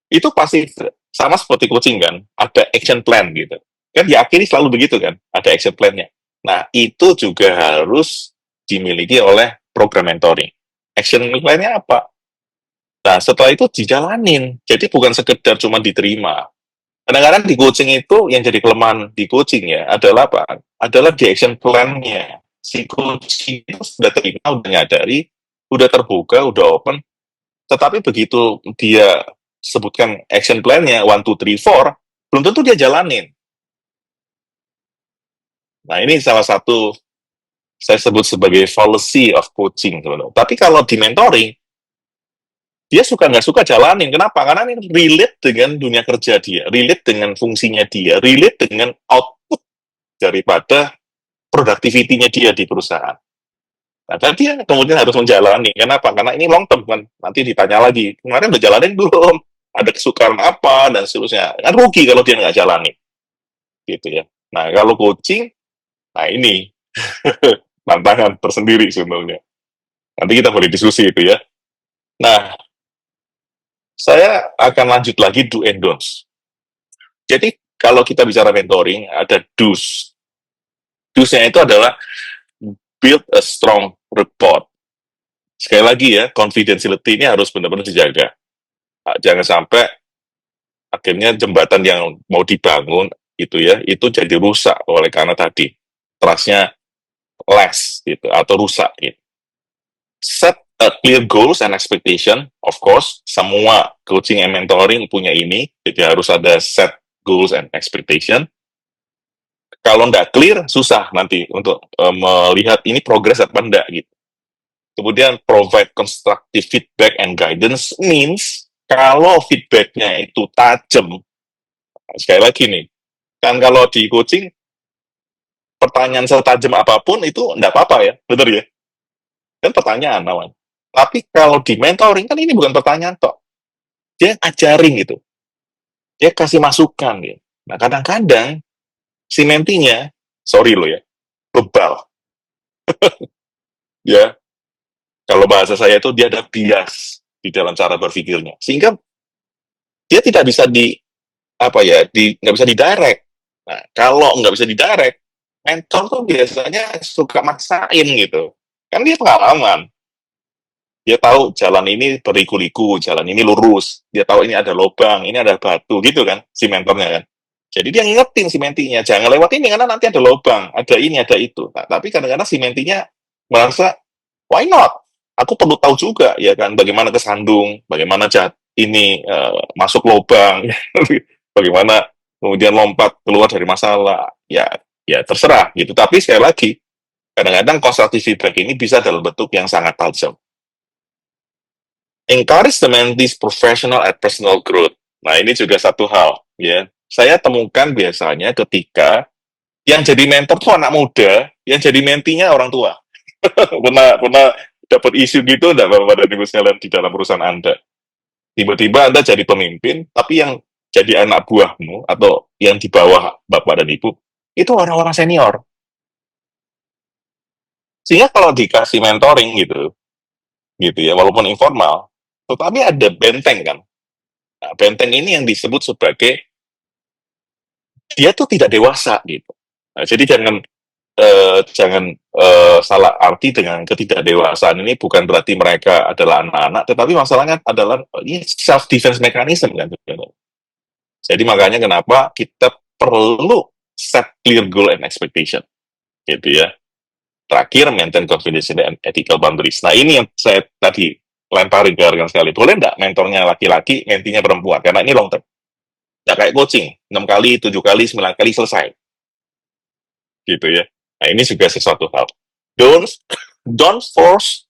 Speaker 3: itu pasti sama seperti coaching kan, ada action plan gitu. Kan diakhiri selalu begitu kan, ada action plan-nya. Nah, itu juga harus dimiliki oleh program mentoring. Action plan-nya apa? Nah, setelah itu dijalanin. Jadi bukan sekedar cuma diterima. Kadang-kadang di coaching itu yang jadi kelemahan di coaching ya adalah apa? Adalah di action plan-nya. Si coaching itu sudah terima, udah nyadari, udah terbuka, udah open. Tetapi begitu dia sebutkan action plan-nya 1, 2, 3, 4, belum tentu dia jalanin. Nah, ini salah satu saya sebut sebagai fallacy of coaching, teman-teman. Tapi kalau di mentoring, dia suka nggak suka jalanin. Kenapa? Karena ini relate dengan dunia kerja dia, relate dengan fungsinya dia, relate dengan output daripada productivity-nya dia di perusahaan. Nah, dan dia kemudian harus menjalani. Kenapa? Karena ini long term kan. Nanti ditanya lagi, kemarin udah jalanin belum? Ada kesukaan apa? Dan seterusnya. Kan rugi kalau dia nggak jalani. Gitu ya. Nah, kalau coaching, nah ini tantangan tersendiri sebenarnya. Nanti kita boleh diskusi itu ya. Nah, saya akan lanjut lagi do and don'ts. Jadi, kalau kita bicara mentoring, ada do's. Do's-nya itu adalah build a strong rapport. Sekali lagi ya, confidentiality ini harus benar-benar dijaga. Jangan sampai akhirnya jembatan yang mau dibangun itu ya, itu jadi rusak oleh karena tadi trust-nya less gitu atau rusak gitu. Set a clear goals and expectation, of course, semua coaching and mentoring punya ini, jadi harus ada set goals and expectation. Kalau nggak clear, susah nanti untuk melihat ini progress atau enggak gitu. Kemudian provide constructive feedback and guidance means kalau feedbacknya itu tajam, sekali lagi nih, kan kalau di coaching pertanyaan setajam apapun itu enggak apa-apa ya, bener ya? Kan pertanyaan namanya. Tapi kalau di mentoring kan ini bukan pertanyaan toh. Dia ajarin gitu. Dia kasih masukan gitu. Nah, kadang-kadang si mentinya, sorry lo ya, bebal. Ya, kalau bahasa saya itu dia ada bias di dalam cara berpikirnya. Sehingga dia tidak bisa nggak bisa didirect. Nah, kalau nggak bisa didirect, mentor tuh biasanya suka maksain gitu. Kan dia pengalaman. Dia tahu jalan ini berliku-liku, jalan ini lurus. Dia tahu ini ada lubang, ini ada batu, gitu kan, si mentornya kan. Jadi dia ngingetin si mentinya, jangan lewat ini karena nanti ada lubang, ada ini, ada itu. Nah, tapi kadang-kadang si mentinya merasa, why not? Aku perlu tahu juga, ya kan, bagaimana kesandung, bagaimana ini masuk lubang, bagaimana kemudian lompat keluar dari masalah. Ya terserah gitu. Tapi sekali lagi, kadang-kadang constructive feedback ini bisa dalam bentuk yang sangat tajam. Encourage the mentees professional and personal growth. Nah, ini juga satu hal, ya. Saya temukan biasanya ketika yang jadi mentor tuh anak muda, yang jadi mentinya orang tua. pernah dapat isu gitu enggak Bapak dan Ibu sekalian di dalam perusahaan Anda? Tiba-tiba Anda jadi pemimpin, tapi yang jadi anak buahmu atau yang di bawah Bapak dan Ibu itu orang-orang senior. Sehingga kalau dikasih mentoring gitu ya, walaupun informal, tetapi ada benteng kan. Nah, benteng ini yang disebut sebagai dia tuh tidak dewasa gitu. Nah, jadi jangan salah arti dengan ketidakdewasaan ini bukan berarti mereka adalah anak-anak, tetapi masalahnya adalah ini self defense mechanism kan. Jadi makanya kenapa kita perlu set clear goal and expectation, gitu ya. Terakhir, maintain confidentiality and ethical boundaries. Nah, ini yang saya tadi lemparin ke rekan sekali. Boleh nggak mentornya laki-laki, mentinya perempuan? Karena ini long term. Nggak kayak coaching, 6 kali, 7 kali, 9 kali selesai. Gitu ya. Nah, ini juga sesuatu hal. Don't force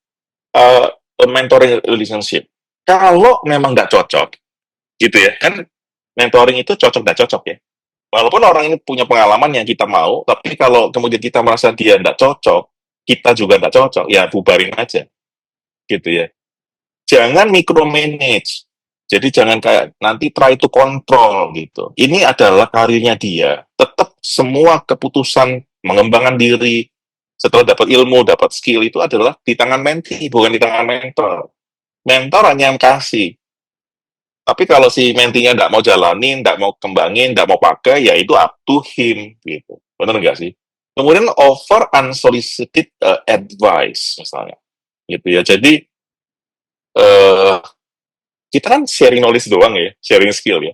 Speaker 3: a mentoring relationship. Kalau memang nggak cocok, gitu ya. Kan mentoring itu cocok nggak cocok ya. Walaupun orang ini punya pengalaman yang kita mau, tapi kalau kemudian kita merasa dia nggak cocok, kita juga nggak cocok, ya bubarin aja. Gitu ya. Jangan micromanage. Jadi jangan kayak nanti try to control gitu. Ini adalah karirnya dia. Tetap semua keputusan mengembangkan diri, setelah dapat ilmu, dapat skill itu adalah di tangan mentee, bukan di tangan mentor. Mentor hanya yang kasih. Tapi kalau si mentinya nggak mau jalanin, nggak mau kembangin, nggak mau pakai, ya itu up to him, gitu. Benar nggak sih? Kemudian offer unsolicited advice, misalnya. Gitu ya. Jadi, kita kan sharing knowledge doang ya, sharing skill ya.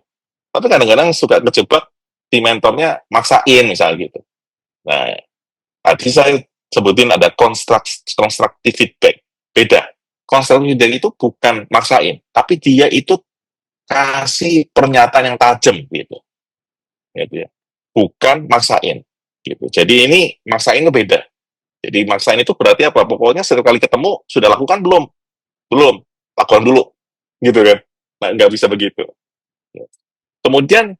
Speaker 3: Tapi kadang-kadang suka kejebak di mentornya maksain, misalnya gitu. Nah, tadi saya sebutin ada constructive feedback. Beda. Constructive feedback itu bukan maksain, tapi dia itu kasih pernyataan yang tajam gitu ya, bukan maksain. gitu. Jadi ini maksain itu beda. Jadi maksain itu berarti apa? Pokoknya setiap kali ketemu sudah lakukan belum? Belum, lakukan dulu, gitu kan? Nah, nggak bisa begitu. Kemudian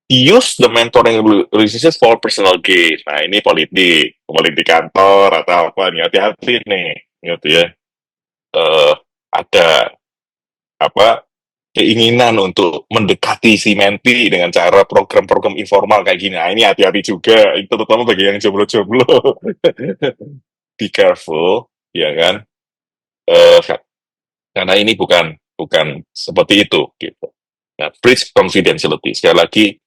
Speaker 3: use the mentoring relationship for personal gain. Nah, ini politik kantor atau apa nih? Hati-hati nih, gitu ya. Ada apa keinginan untuk mendekati si menti dengan cara program-program informal kayak gini. Nah, ini hati-hati juga, itu terutama bagi yang jomblo-jomblo. Be careful, ya kan? Eh, karena ini bukan bukan seperti itu, gitu. Nah, breach confidentiality. Sekali lagi,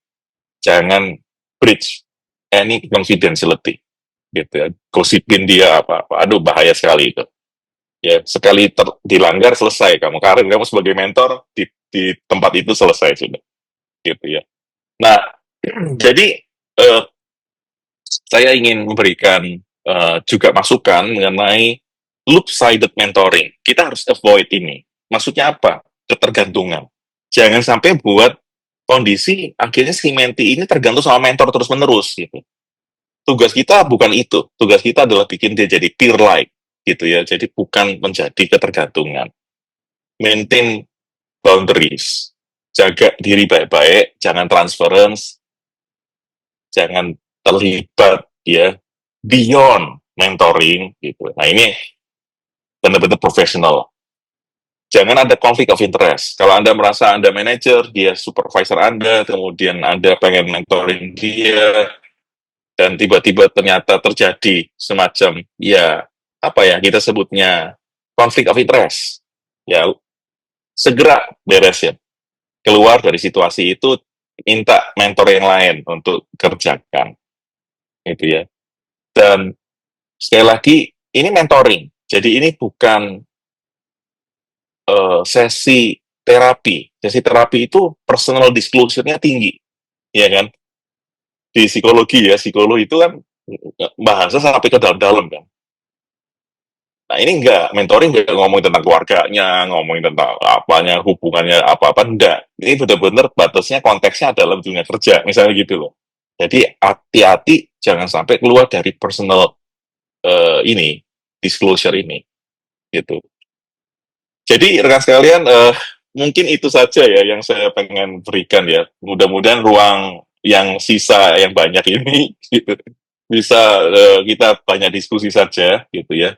Speaker 3: jangan breach any confidentiality, gitu ya. Gosipin dia apa-apa. Aduh, bahaya sekali itu. Ya, sekali dilanggar selesai kamu. Karir kamu sebagai mentor di tempat itu selesai sudah, gitu ya. Nah, jadi saya ingin memberikan juga masukan mengenai loop-sided mentoring. Kita harus avoid ini. Maksudnya apa? Ketergantungan. Jangan sampai buat kondisi akhirnya si menti ini tergantung sama mentor terus-menerus gitu. Tugas kita bukan itu. Tugas kita adalah bikin dia jadi peer-like gitu ya. Jadi bukan menjadi ketergantungan. Maintain boundaries. Jaga diri baik-baik, jangan transference, jangan terlibat ya beyond mentoring gitu. Nah, ini benar-benar profesional. Jangan ada konflik of interest. Kalau Anda merasa Anda manajer, dia supervisor Anda, kemudian Anda pengen mentoring dia, dan tiba-tiba ternyata terjadi semacam, ya, apa ya, kita sebutnya konflik of interest. Ya, segera beresin. Keluar dari situasi itu, minta mentor yang lain untuk kerjakan. Gitu ya. Dan sekali lagi, ini mentoring. Jadi ini bukan sesi terapi. Sesi terapi itu personal disclosure-nya tinggi, ya kan? Di psikologi ya, psikolog itu kan bahasa sampai ke dalam-dalam kan. Nah, ini enggak, mentoring enggak ngomongin tentang keluarganya, ngomongin tentang apanya, hubungannya apa-apa, enggak. Ini benar-benar batasnya, konteksnya adalah dunia kerja, misalnya gitu loh. Jadi hati-hati jangan sampai keluar dari personal ini, disclosure ini, gitu. Jadi rekan sekalian, mungkin itu saja ya yang saya pengen berikan ya. Mudah-mudahan ruang yang sisa yang banyak ini gitu, bisa kita banyak diskusi saja gitu ya.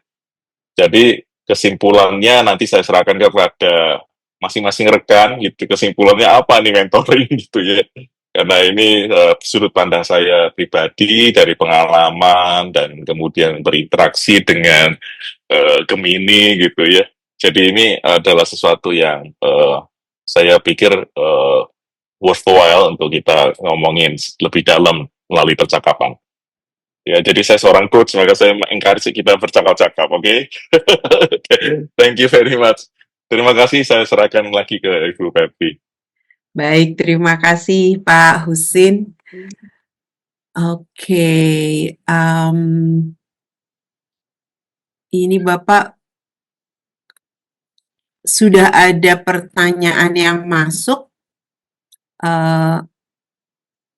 Speaker 3: Jadi kesimpulannya nanti saya serahkan kepada masing-masing rekan gitu. Kesimpulannya apa nih mentoring gitu ya. Karena ini sudut pandang saya pribadi dari pengalaman dan kemudian berinteraksi dengan Gemini gitu ya. Jadi ini adalah sesuatu yang saya pikir worthwhile untuk kita ngomongin lebih dalam melalui percakapan. Ya, jadi saya seorang coach, maka saya encourage kita bercakap-cakap, oke? Okay? Thank you very much. Terima kasih, saya serahkan lagi ke Ibu Pepi.
Speaker 2: Baik, terima kasih Pak Husin. Oke, ini Bapak sudah ada pertanyaan yang masuk.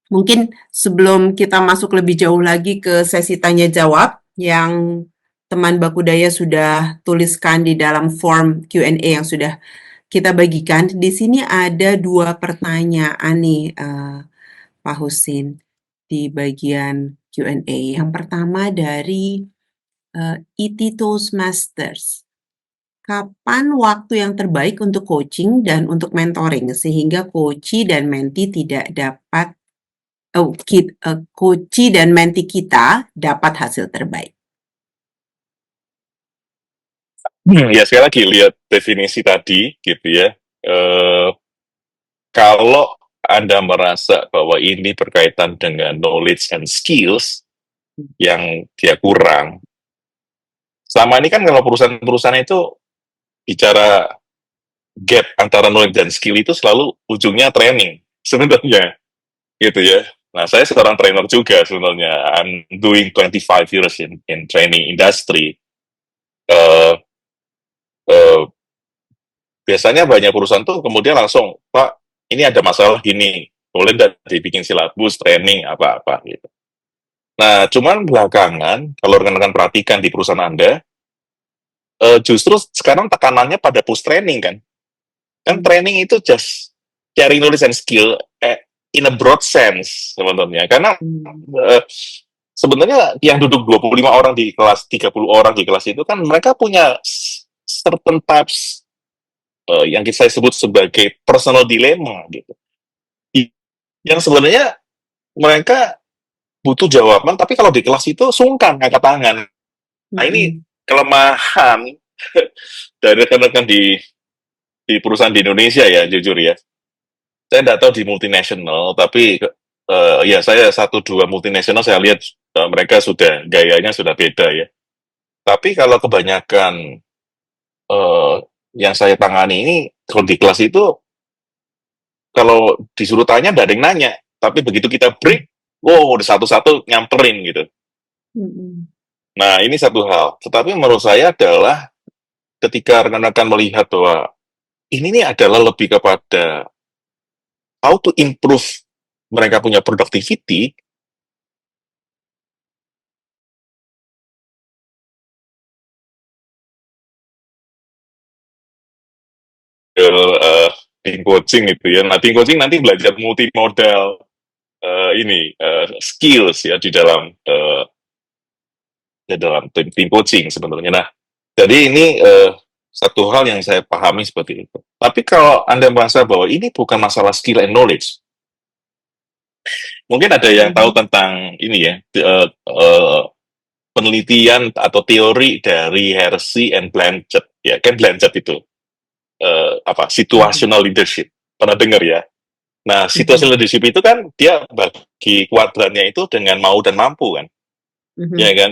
Speaker 2: Mungkin sebelum kita masuk lebih jauh lagi ke sesi tanya jawab yang teman Bakudaya sudah tuliskan di dalam form Q&A yang sudah kita bagikan, di sini ada 2 pertanyaan nih Pak Husin di bagian Q&A. Yang pertama dari IT Toastmasters. Kapan waktu yang terbaik untuk coaching dan untuk mentoring sehingga coachee dan mentee tidak dapat coachee dan mentee kita dapat hasil terbaik?
Speaker 3: Ya sekali lagi lihat definisi tadi gitu ya. Kalau Anda merasa bahwa ini berkaitan dengan knowledge and skills yang dia kurang, selama ini kan kalau perusahaan-perusahaan itu bicara gap antara knowledge dan skill itu selalu ujungnya training sebenarnya gitu ya. Nah, saya seorang trainer juga sebenarnya. I'm doing 25 years in training industry. Biasanya banyak perusahaan tuh kemudian langsung, Pak, ini ada masalah gini, boleh nggak dibikin silabus, training, apa-apa gitu. Nah, cuman belakangan, kalau rekan-rekan perhatikan di perusahaan Anda, justru sekarang tekanannya pada push training kan. Kan training itu just sharing knowledge and skill in a broad sense sebenarnya. Karena eh, sebenarnya yang duduk 25 orang di kelas, 30 orang di kelas itu kan mereka punya certain types yang saya sebut sebagai personal dilemma gitu. Yang sebenarnya mereka butuh jawaban, tapi kalau di kelas itu sungkan angkat tangan. Nah, ini kelemahan dari rekan-rekan di perusahaan di Indonesia ya, jujur ya. Saya tidak tahu di multinasional, tapi ya saya 1-2 multinasional saya lihat mereka sudah gayanya sudah beda ya. Tapi kalau kebanyakan eh, yang saya tangani ini, kalau di kelas itu kalau disuruh tanya tidak ada yang nanya, tapi begitu kita break, wow, udah satu-satu nyamperin gitu. Nah, ini satu hal. Tetapi menurut saya adalah ketika rekan-rekan melihat bahwa ini nih adalah lebih kepada how to improve mereka punya productivity, team coaching itu ya. Nah, team coaching nanti belajar multimodal skills ya di dalam tim coaching sebenarnya. Nah, jadi ini satu hal yang saya pahami seperti itu. Tapi kalau Anda merasa bahwa ini bukan masalah skill and knowledge, mungkin ada yang tahu tentang ini ya, penelitian atau teori dari Hersey and Blanchard ya, kan Blanchard itu situational leadership, pernah dengar ya? Nah, situational leadership itu kan dia bagi kuadrannya itu dengan mau dan mampu kan, ya kan?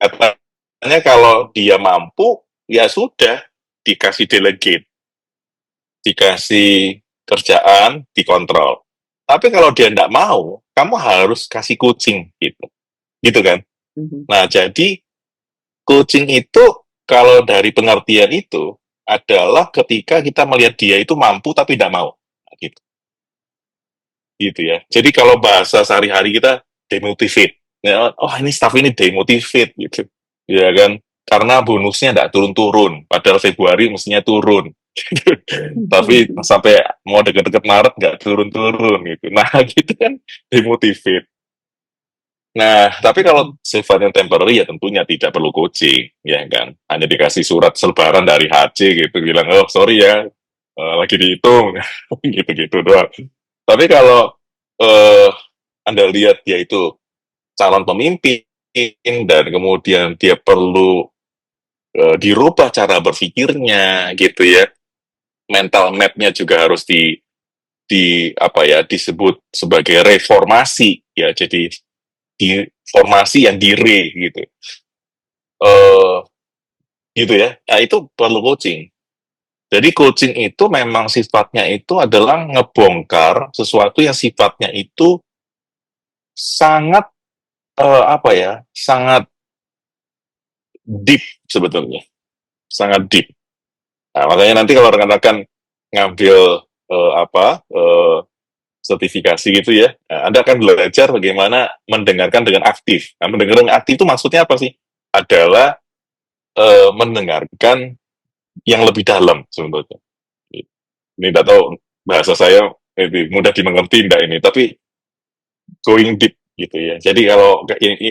Speaker 3: Katanya kalau dia mampu, ya sudah dikasih delegate, dikasih kerjaan, dikontrol. Tapi kalau dia tidak mau, kamu harus kasih coaching gitu kan? Nah, jadi coaching itu kalau dari pengertian itu adalah ketika kita melihat dia itu mampu tapi tidak mau, gitu, gitu ya. Jadi kalau bahasa sehari-hari kita demotivate, ya, oh ini staff ini demotivate gitu, ya kan? Karena bonusnya tidak turun-turun, padahal Februari mestinya turun, tapi sampai mau deket-deket Maret nggak turun-turun gitu. Nah, gitu kan demotivate. Nah, tapi kalau sifatnya temporary ya tentunya tidak perlu coaching, ya kan? Hanya dikasih surat selebaran dari HC gitu, bilang, oh sorry ya, lagi dihitung, gitu-gitu doang. Tapi kalau eh, Anda lihat dia itu calon pemimpin, dan kemudian dia perlu dirubah cara berpikirnya, gitu ya. Mental map-nya juga harus di apa ya, disebut sebagai reformasi, ya, jadi di formasi yang dire gitu. eh gitu ya. Nah, itu perlu coaching. Jadi coaching itu memang sifatnya itu adalah ngebongkar sesuatu yang sifatnya itu sangat apa ya, sangat deep sebetulnya, sangat deep. Nah, makanya nanti kalau rekan-rekan ngambil sertifikasi gitu ya, nah, Anda akan belajar bagaimana mendengarkan dengan aktif. Nah, mendengarkan dengan aktif itu maksudnya apa sih? Adalah mendengarkan yang lebih dalam sebetulnya. Ini tidak tahu bahasa saya mudah dimengerti enggak ini, tapi going deep gitu ya. Jadi kalau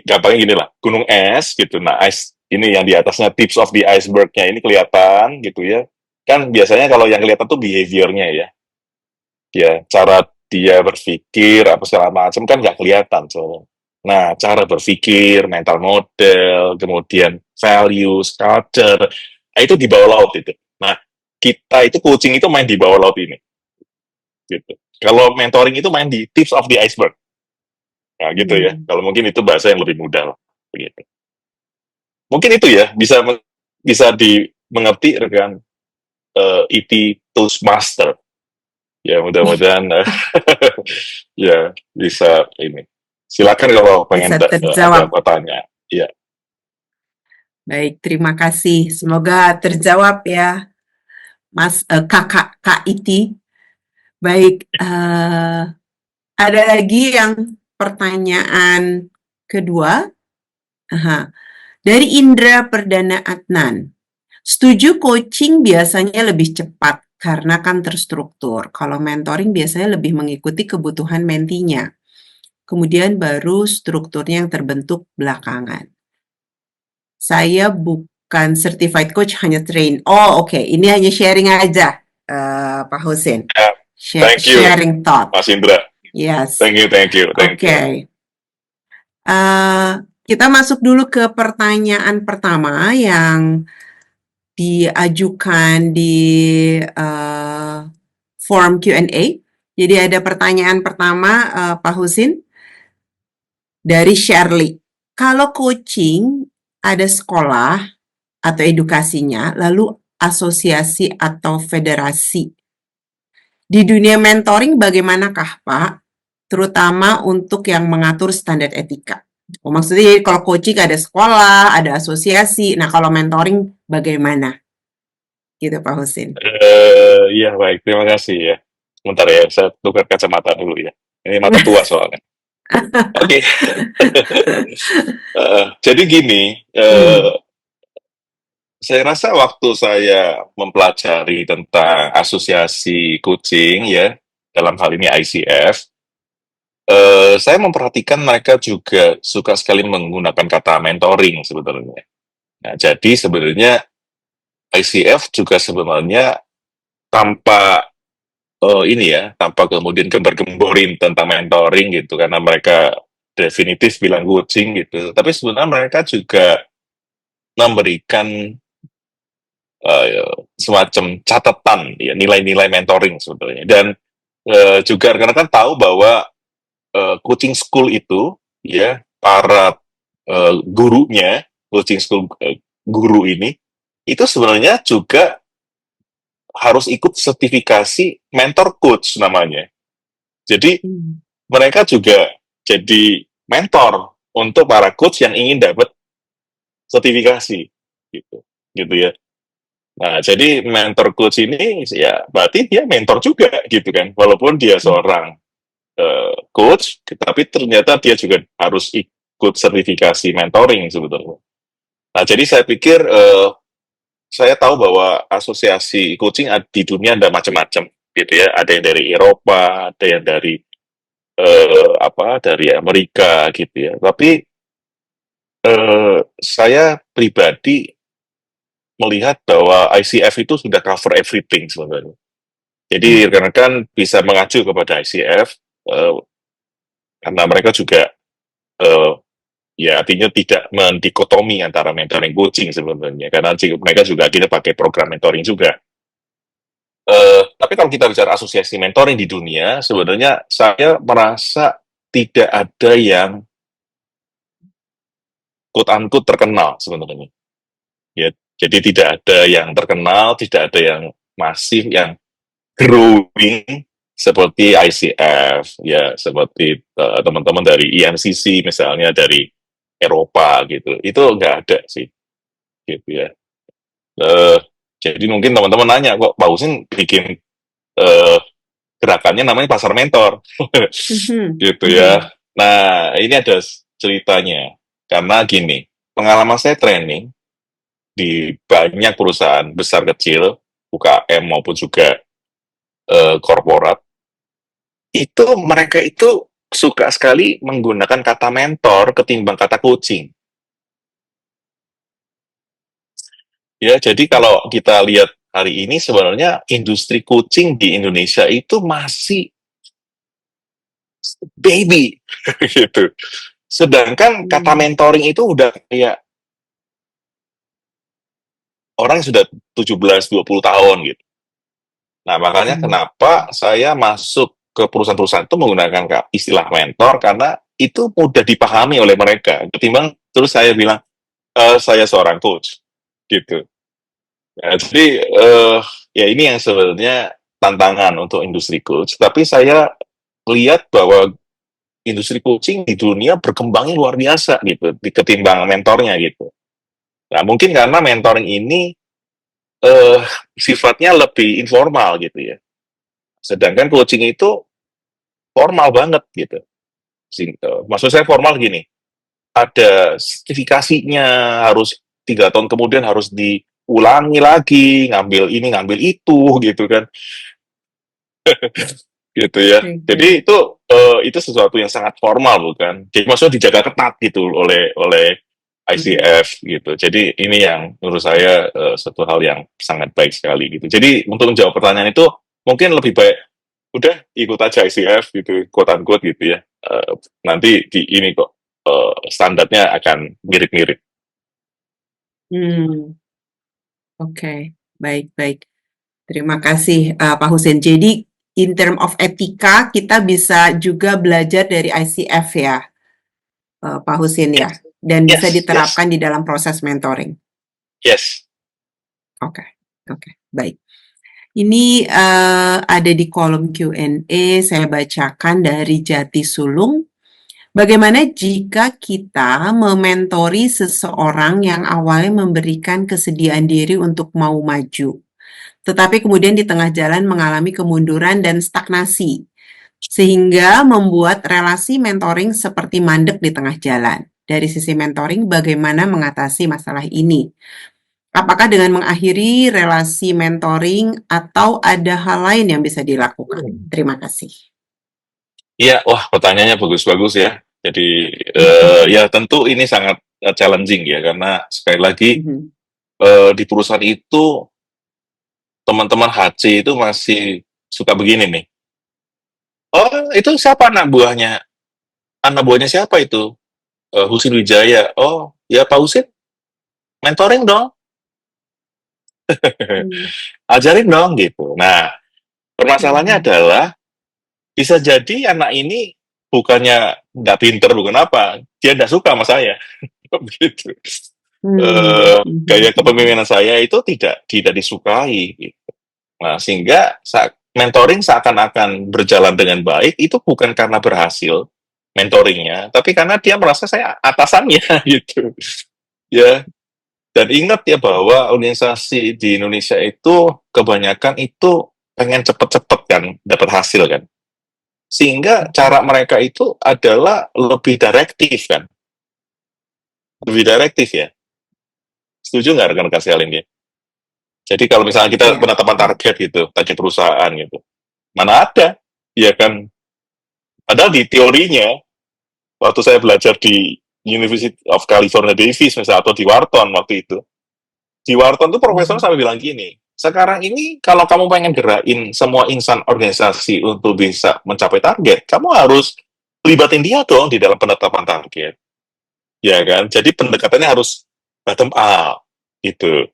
Speaker 3: gampangnya gini lah, gunung es gitu. Nah, ice ini yang di atasnya tips of the iceberg-nya ini kelihatan gitu ya. Kan biasanya kalau yang kelihatan tuh behavior-nya ya. Ya, cara dia berpikir apa segala macam kan nggak kelihatan soalnya. Nah, cara berpikir, mental model, kemudian values, culture, nah, itu di bawah laut itu. Nah, kita itu coaching itu main di bawah laut ini. Gitu. Kalau mentoring itu main di tips of the iceberg. Nah, gitu ya. Kalau mungkin itu bahasa yang lebih mudah lah. Begitu. Mungkin itu ya bisa dimengerti rekan IT Toastmaster. Ya, mudah-mudahan ya bisa ini. Silakan kalau pengen
Speaker 2: Bisa terjawab.
Speaker 3: ada pertanyaan. Ya.
Speaker 2: Baik, terima kasih. Semoga terjawab ya, Mas Kakak Kak Iti. Baik, ada lagi yang pertanyaan Kedua, dari Indra Perdana Adnan. Setuju coaching biasanya lebih cepat karena kan terstruktur. Kalau mentoring biasanya lebih mengikuti kebutuhan mentinya. Kemudian baru strukturnya yang terbentuk belakangan. Saya bukan certified coach, hanya train. Oh, oke. Ini hanya sharing aja, Pak Husin.
Speaker 3: Ya, thank you,
Speaker 2: Sharing thought.
Speaker 3: Mas Indra.
Speaker 2: Yes.
Speaker 3: Thank you.
Speaker 2: Oke. Kita masuk dulu ke pertanyaan pertama yang diajukan di form Q&A. Jadi ada pertanyaan pertama, Pak Husin, dari Shirley. Kalau coaching ada sekolah atau edukasinya, lalu asosiasi atau federasi. Di dunia mentoring bagaimanakah, Pak? Terutama untuk yang mengatur standar etika. Oh, maksudnya jadi kalau coaching ada sekolah, ada asosiasi. Nah, kalau mentoring bagaimana? Gitu, Pak Husin.
Speaker 3: Iya, baik. Terima kasih ya. Sebentar ya, saya tukar kacamata dulu ya. Ini mata tua soalnya. Oke. Jadi gini, saya rasa waktu saya mempelajari tentang asosiasi coaching ya, dalam hal ini ICF, saya memperhatikan mereka juga suka sekali menggunakan kata mentoring sebetulnya. Nah, jadi sebenarnya ICF juga sebenarnya tanpa tanpa kemudian gembar-gemborin tentang mentoring gitu, karena mereka definitif bilang coaching gitu. Tapi sebenarnya mereka juga memberikan semacam catatan ya, nilai-nilai mentoring sebetulnya. Dan juga karena kan tahu bahwa coaching school itu ya, para gurunya coaching school, guru ini itu sebenarnya juga harus ikut sertifikasi mentor coach namanya. Jadi mereka juga jadi mentor untuk para coach yang ingin dapat sertifikasi gitu ya. Nah, jadi mentor coach ini ya berarti dia mentor juga gitu kan, walaupun dia seorang coach, tapi ternyata dia juga harus ikut sertifikasi mentoring sebetulnya. Nah, jadi saya pikir saya tahu bahwa asosiasi coaching di dunia ada macam-macam gitu ya. Ada yang dari Eropa, ada yang dari dari Amerika gitu ya. Tapi saya pribadi melihat bahwa ICF itu sudah cover everything sebenarnya. Jadi rekan-rekan bisa mengacu kepada ICF karena mereka juga ya artinya tidak mendikotomi antara mentoring coaching sebenarnya, karena mereka juga kita pakai program mentoring juga. Tapi kalau kita bicara asosiasi mentoring di dunia, sebenarnya saya merasa tidak ada yang quote-unquote terkenal sebenarnya. Ya, jadi tidak ada yang terkenal, tidak ada yang masif, yang growing seperti ICF, ya seperti teman-teman dari IMCC misalnya dari Eropa gitu. Itu nggak ada sih, gitu ya. Jadi mungkin teman-teman nanya, kok Pak Husin bikin gerakannya namanya pasar mentor, gitu ya. Nah, ini ada ceritanya. Karena gini, pengalaman saya training di banyak perusahaan besar kecil, UKM maupun juga korporat, itu mereka itu suka sekali menggunakan kata mentor ketimbang kata coaching. Ya, jadi kalau kita lihat hari ini sebenarnya industri coaching di Indonesia itu masih baby gitu. Sedangkan kata mentoring itu udah kayak orang yang sudah 17-20 tahun gitu. Nah, makanya kenapa saya masuk ke perusahaan-perusahaan itu menggunakan istilah mentor, karena itu mudah dipahami oleh mereka. Ketimbang terus saya bilang, saya seorang coach, gitu. Nah, jadi, ya ini yang sebenarnya tantangan untuk industri coach. Tapi saya lihat bahwa industri coaching di dunia berkembangnya luar biasa gitu, ketimbang mentornya gitu. Nah, mungkin karena mentoring ini sifatnya lebih informal gitu ya. Sedangkan coaching itu formal banget gitu. Maksud saya formal gini, ada sertifikasinya, harus 3 tahun kemudian harus diulangi lagi, ngambil ini, ngambil itu, gitu kan. Gitu ya. Jadi itu sesuatu yang sangat formal bukan? Jadi maksudnya dijaga ketat gitu oleh ICF gitu. Jadi ini yang menurut saya satu hal yang sangat baik sekali gitu. Jadi untuk menjawab pertanyaan itu mungkin lebih baik udah ikut aja ICF gitu, quote unquote gitu ya. Nanti di ini kok standarnya akan mirip-mirip.
Speaker 2: Oke, baik. Terima kasih, Pak Husin. Jadi, in term of etika, kita bisa juga belajar dari ICF ya, Pak Husin ya, dan bisa
Speaker 3: Yes,
Speaker 2: diterapkan di dalam proses mentoring.
Speaker 3: yes.
Speaker 2: Oke, baik. Ini ada di kolom Q&A, saya bacakan dari Jati Sulung. Bagaimana jika kita mementori seseorang yang awalnya memberikan kesediaan diri untuk mau maju, tetapi kemudian di tengah jalan mengalami kemunduran dan stagnasi, sehingga membuat relasi mentoring seperti mandek di tengah jalan. Dari sisi mentoring, bagaimana mengatasi masalah ini? Apakah dengan mengakhiri relasi mentoring atau ada hal lain yang bisa dilakukan? Terima kasih.
Speaker 3: Iya, wah pertanyaannya bagus-bagus ya. Jadi ya tentu ini sangat challenging ya karena sekali lagi di perusahaan itu teman-teman HC itu masih suka begini nih. Oh, itu siapa anak buahnya? Anak buahnya siapa itu? Husin Wijaya. Oh, ya Pak Husin, mentoring dong, ajarin dong gitu. Nah, permasalahannya adalah bisa jadi anak ini bukannya nggak pinter, bukan apa, dia nggak suka sama saya. Begitu. Gaya kepemimpinan saya itu tidak disukai. Gitu. Nah, sehingga mentoring seakan-akan berjalan dengan baik itu bukan karena berhasil mentoringnya, tapi karena dia merasa saya atasannya gitu. Ya, dan ingat ya bahwa organisasi di Indonesia itu kebanyakan itu pengen cepet-cepet kan dapat hasil kan. Sehingga cara mereka itu adalah lebih direktif kan. Lebih direktif ya. Setuju nggak rekan-rekan sekalian ya? Jadi kalau misalnya kita penetapan target gitu, target perusahaan gitu, mana ada, ya kan? Padahal di teorinya, waktu saya belajar di University of California Davis misalnya, atau di Wharton waktu itu, di Wharton tuh profesor sampai bilang gini, sekarang ini kalau kamu pengen gerakin semua insan organisasi untuk bisa mencapai target, kamu harus libatin dia dong di dalam penetapan target. Ya kan? Jadi pendekatannya harus bottom up, gitu.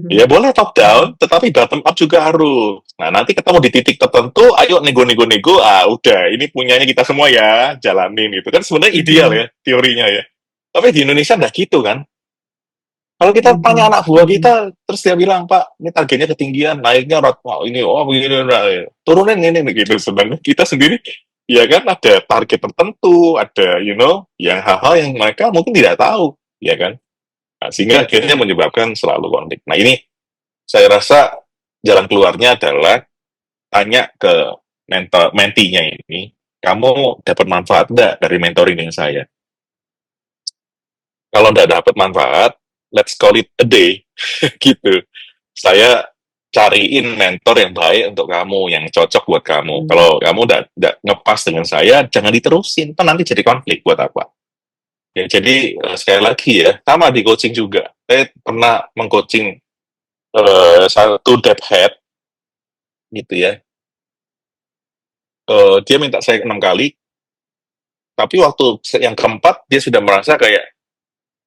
Speaker 3: Ya boleh top down, tetapi bottom up juga harus. Nah, nanti ketemu di titik tertentu, ayo nego-nego-nego, udah, ini punyanya kita semua ya, jalanin gitu. Kan sebenarnya ideal ya, teorinya ya. Tapi di Indonesia nggak gitu kan. Kalau kita tanya anak buah kita, terus dia bilang, Pak, ini targetnya ketinggian, naiknya, wah ini, oh begini, turunin ini, gitu. Sedangkan kita sendiri, ya kan ada target tertentu, ada, yang hal-hal yang mereka mungkin tidak tahu, ya kan. Nah, sehingga akhirnya menyebabkan selalu konflik. Nah ini saya rasa jalan keluarnya adalah tanya ke mentinya ini, kamu dapat manfaat enggak dari mentoring dengan saya? Kalau enggak dapat manfaat, let's call it a day, gitu. Saya cariin mentor yang baik untuk kamu, yang cocok buat kamu. Kalau kamu enggak ngepas dengan saya, jangan diterusin, kan nanti jadi konflik buat apa? Ya, jadi sekali lagi ya, sama di coaching juga. Saya pernah mengcoaching satu debt head, gitu ya. Dia minta saya 6 kali, tapi waktu yang keempat dia sudah merasa kayak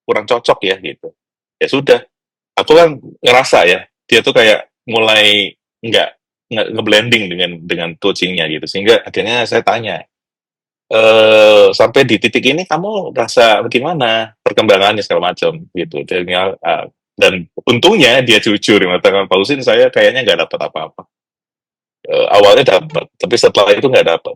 Speaker 3: kurang cocok ya gitu. Ya sudah, aku kan ngerasa ya, dia tuh kayak mulai nggak nge-blending dengan coachingnya gitu. Sehingga akhirnya saya tanya, sampai di titik ini kamu rasa bagaimana perkembangannya segala macam gitu. Dan untungnya dia jujur mengatakan, Pak Husin, saya kayaknya nggak dapat apa-apa. Awalnya dapat, tapi setelah itu nggak dapat.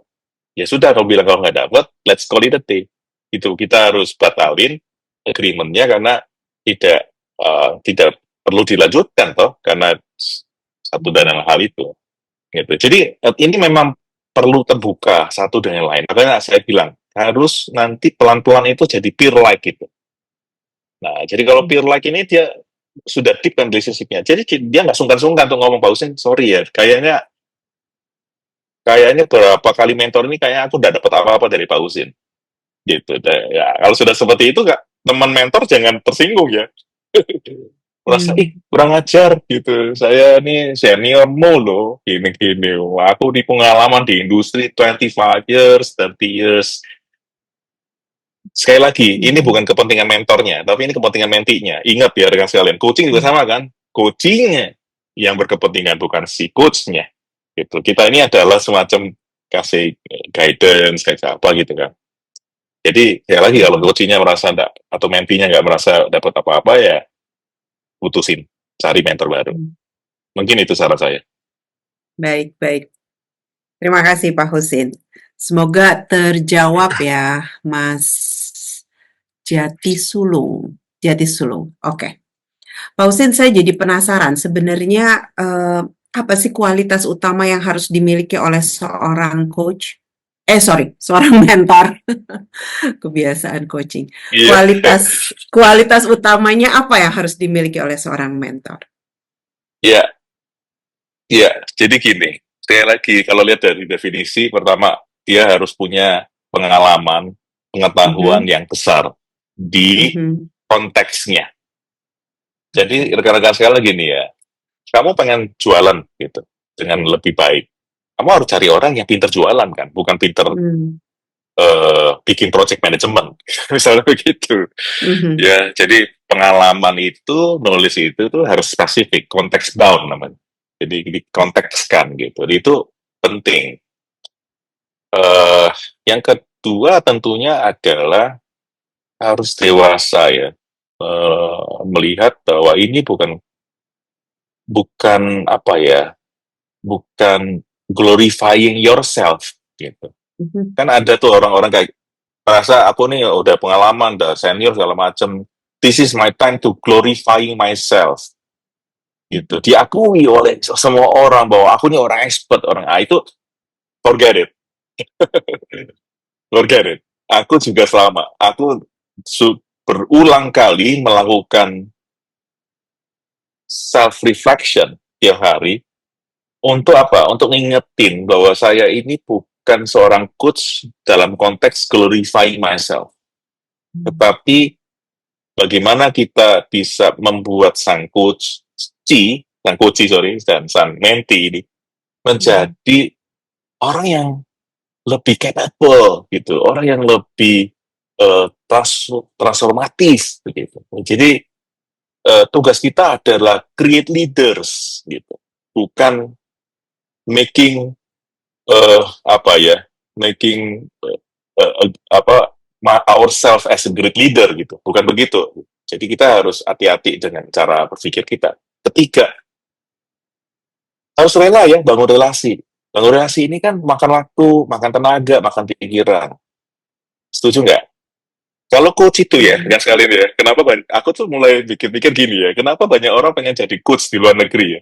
Speaker 3: Ya sudah, kalau bilang kalau nggak dapat, let's call it a day. Itu kita harus batalin agreement-nya karena tidak perlu dilanjutkan toh karena satu dan lain hal itu. Gitu. Jadi ini memang perlu terbuka satu dengan lain. Makanya saya bilang harus nanti pelan-pelan itu jadi peer like gitu. Nah, jadi kalau peer like ini dia sudah deep kan relationship-nya. Jadi dia nggak sungkan-sungkan tuh ngomong, Pak Husin, sorry ya, kayaknya berapa kali mentor ini kayaknya aku nggak dapat apa-apa dari Pak Husin. Gitu. Ya, kalau sudah seperti itu, Kak, teman mentor jangan tersinggung ya. Merasa, kurang ajar gitu. Saya ini seniormu loh, gini-gini. Aku di pengalaman di industri 25 years, 30 years. Sekali lagi, ini bukan kepentingan mentornya, tapi ini kepentingan mentinya. Ingat ya rekan sekalian, coaching juga sama kan? Coachingnya yang berkepentingan, bukan si coachnya. Gitu. Kita ini adalah semacam kasih guidance, kayak apa gitu kan. Jadi, sekali lagi kalau coachingnya merasa enggak, atau mentinya nggak merasa dapat apa-apa, ya putusin, cari mentor baru. Mungkin itu saran saya.
Speaker 2: Baik, baik. Terima kasih Pak Husin. Semoga terjawab ya, Mas Jati Sulung. Oke. Pak Husin, saya jadi penasaran. Sebenarnya apa sih kualitas utama yang harus dimiliki oleh seorang coach? Seorang mentor. Kebiasaan coaching.
Speaker 3: Iya.
Speaker 2: Kualitas utamanya apa yang harus dimiliki oleh seorang mentor?
Speaker 3: Iya, iya. Jadi gini, sekali lagi kalau lihat dari definisi, pertama dia harus punya pengalaman, pengetahuan yang besar di konteksnya. Jadi rekan-rekan sekalian gini ya, kamu pengen jualan gitu dengan lebih baik, kamu harus cari orang yang pinter jualan kan, bukan pinter bikin project management, misalnya begitu. Ya, jadi pengalaman itu, nulis itu tuh harus spesifik, konteks bound namanya. Jadi dikontekskan gitu. Jadi itu penting. Yang kedua tentunya adalah harus dewasa ya, melihat bahwa ini bukan apa ya, bukan glorifying yourself gitu. Kan ada tuh orang-orang kayak merasa aku nih udah pengalaman, udah senior segala macem. This is my time to glorifying myself. Gitu. Diakui oleh semua orang bahwa aku nih orang expert, orang itu forget it. Forget it. Aku juga aku berulang kali melakukan self reflection tiap hari untuk apa? Untuk ngingetin bahwa saya ini bukan seorang coach dalam konteks glorifying myself. Tetapi bagaimana kita bisa membuat sang dan sang menti ini menjadi orang yang lebih capable gitu, orang yang lebih transformatif begitu. Jadi tugas kita adalah create leaders gitu, bukan making ourselves as a great leader gitu, bukan begitu. Jadi kita harus hati-hati dengan cara berpikir kita. Ketiga, harus rela ya bangun relasi. Bangun relasi ini kan makan waktu, makan tenaga, makan pikiran. Setuju nggak? Kalau coach itu ya, kan sekalian ya, kenapa aku tuh mulai pikir-pikir gini ya, kenapa banyak orang pengen jadi coach di luar negeri ya?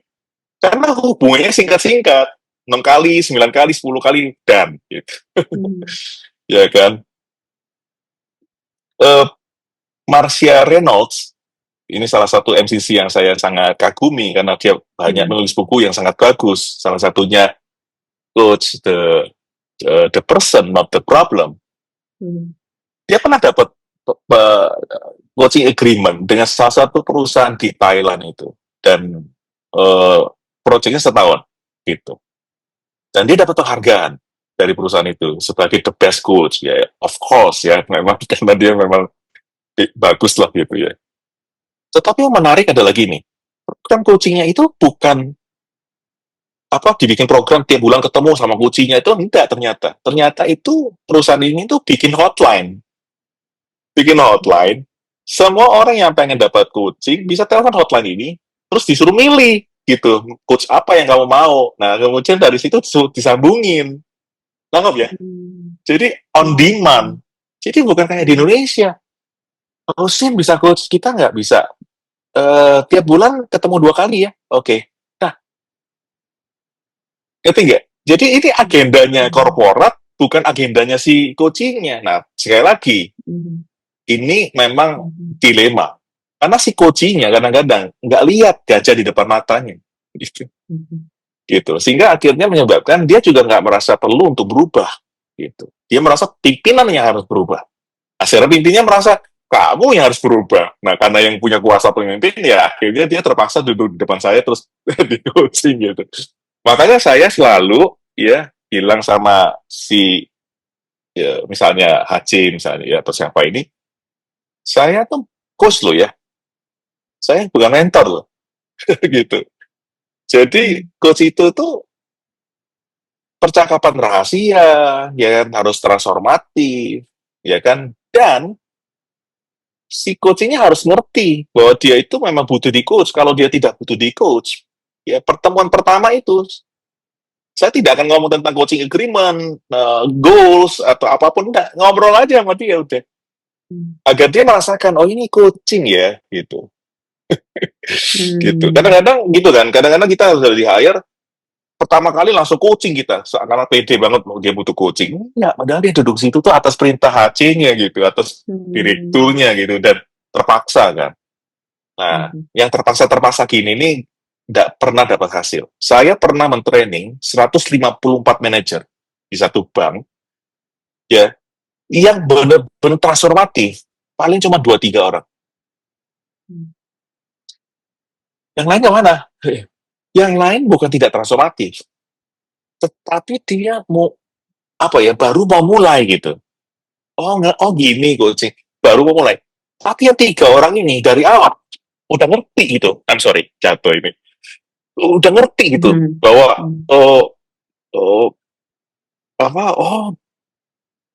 Speaker 3: Karena hubungannya singkat-singkat, 6 kali, 9 kali, 10 kali, dan gitu. Ya kan? Marcia Reynolds, ini salah satu MCC yang saya sangat kagumi karena dia banyak menulis buku yang sangat bagus. Salah satunya Coach the Person Not the Problem. Dia pernah dapat coaching agreement dengan salah satu perusahaan di Thailand itu, dan proyeknya setahun gitu. Dan dia dapat penghargaan dari perusahaan itu sebagai the best coach ya, of course ya, memang karena dia memang bagus lah gitu ya. Tetapi yang menarik adalah gini, program coachingnya itu bukan dibikin program tiap bulan ketemu sama coachingnya, itu enggak. Ternyata itu perusahaan ini tuh bikin hotline, semua orang yang pengen dapat coaching bisa telepon hotline ini, terus disuruh milih gitu, coach apa yang kamu mau. Nah kemudian dari situ disambungin, nangkep ya. Jadi on demand. Jadi bukan kayak di Indonesia, Husin bisa coach kita nggak bisa tiap bulan ketemu 2 kali ya, oke. Nah, ngerti nggak? Jadi ini agendanya korporat, bukan agendanya si coachingnya. Nah, sekali lagi, ini memang dilema. Karena si coaching-nya kadang-kadang nggak lihat gajah di depan matanya. Gitu. Gitu. Sehingga akhirnya menyebabkan dia juga nggak merasa perlu untuk berubah. Gitu. Dia merasa pimpinan yang harus berubah. Akhirnya pimpinannya merasa, kamu yang harus berubah. Nah, karena yang punya kuasa pemimpin, ya akhirnya dia terpaksa duduk di depan saya terus di coaching gitu. Makanya saya selalu ya bilang sama si ya, misalnya HC misalnya ya atau siapa ini, saya tuh coach loh ya, saya bukan mentor loh gitu. Jadi coach itu tuh percakapan rahasia, ya kan harus transformatif, ya kan, dan si coach ini harus ngerti bahwa dia itu memang butuh di coach. Kalau dia tidak butuh di coach, ya pertemuan pertama itu saya tidak akan ngomong tentang coaching agreement, goals atau apapun, enggak, ngobrol aja sama dia udah. Agar dia merasakan, oh ini coaching ya, gitu. Gitu. Kadang-kadang gitu kan, kadang-kadang kita sudah di hire, pertama kali langsung coaching kita, karena pede banget mau dia butuh coaching. Ya, padahal dia duduk situ tuh atas perintah HC-nya gitu, atas direkturnya gitu, dan terpaksa kan. Nah, yang terpaksa-terpaksa gini nih nggak pernah dapat hasil. Saya pernah mentraining 154 manajer di satu bank, ya, yang benar-benar transformatif, paling cuma 2-3 orang. Yang lain kemana? Yang lain bukan tidak transformatif, tetapi dia mau apa ya, baru mau mulai gitu. Oh nggak, oh gini coaching, baru mau mulai. Tapi yang 3 orang ini dari awal udah ngerti gitu. I'm sorry, jatuh ini. Udah ngerti gitu bahwa oh, oh apa, oh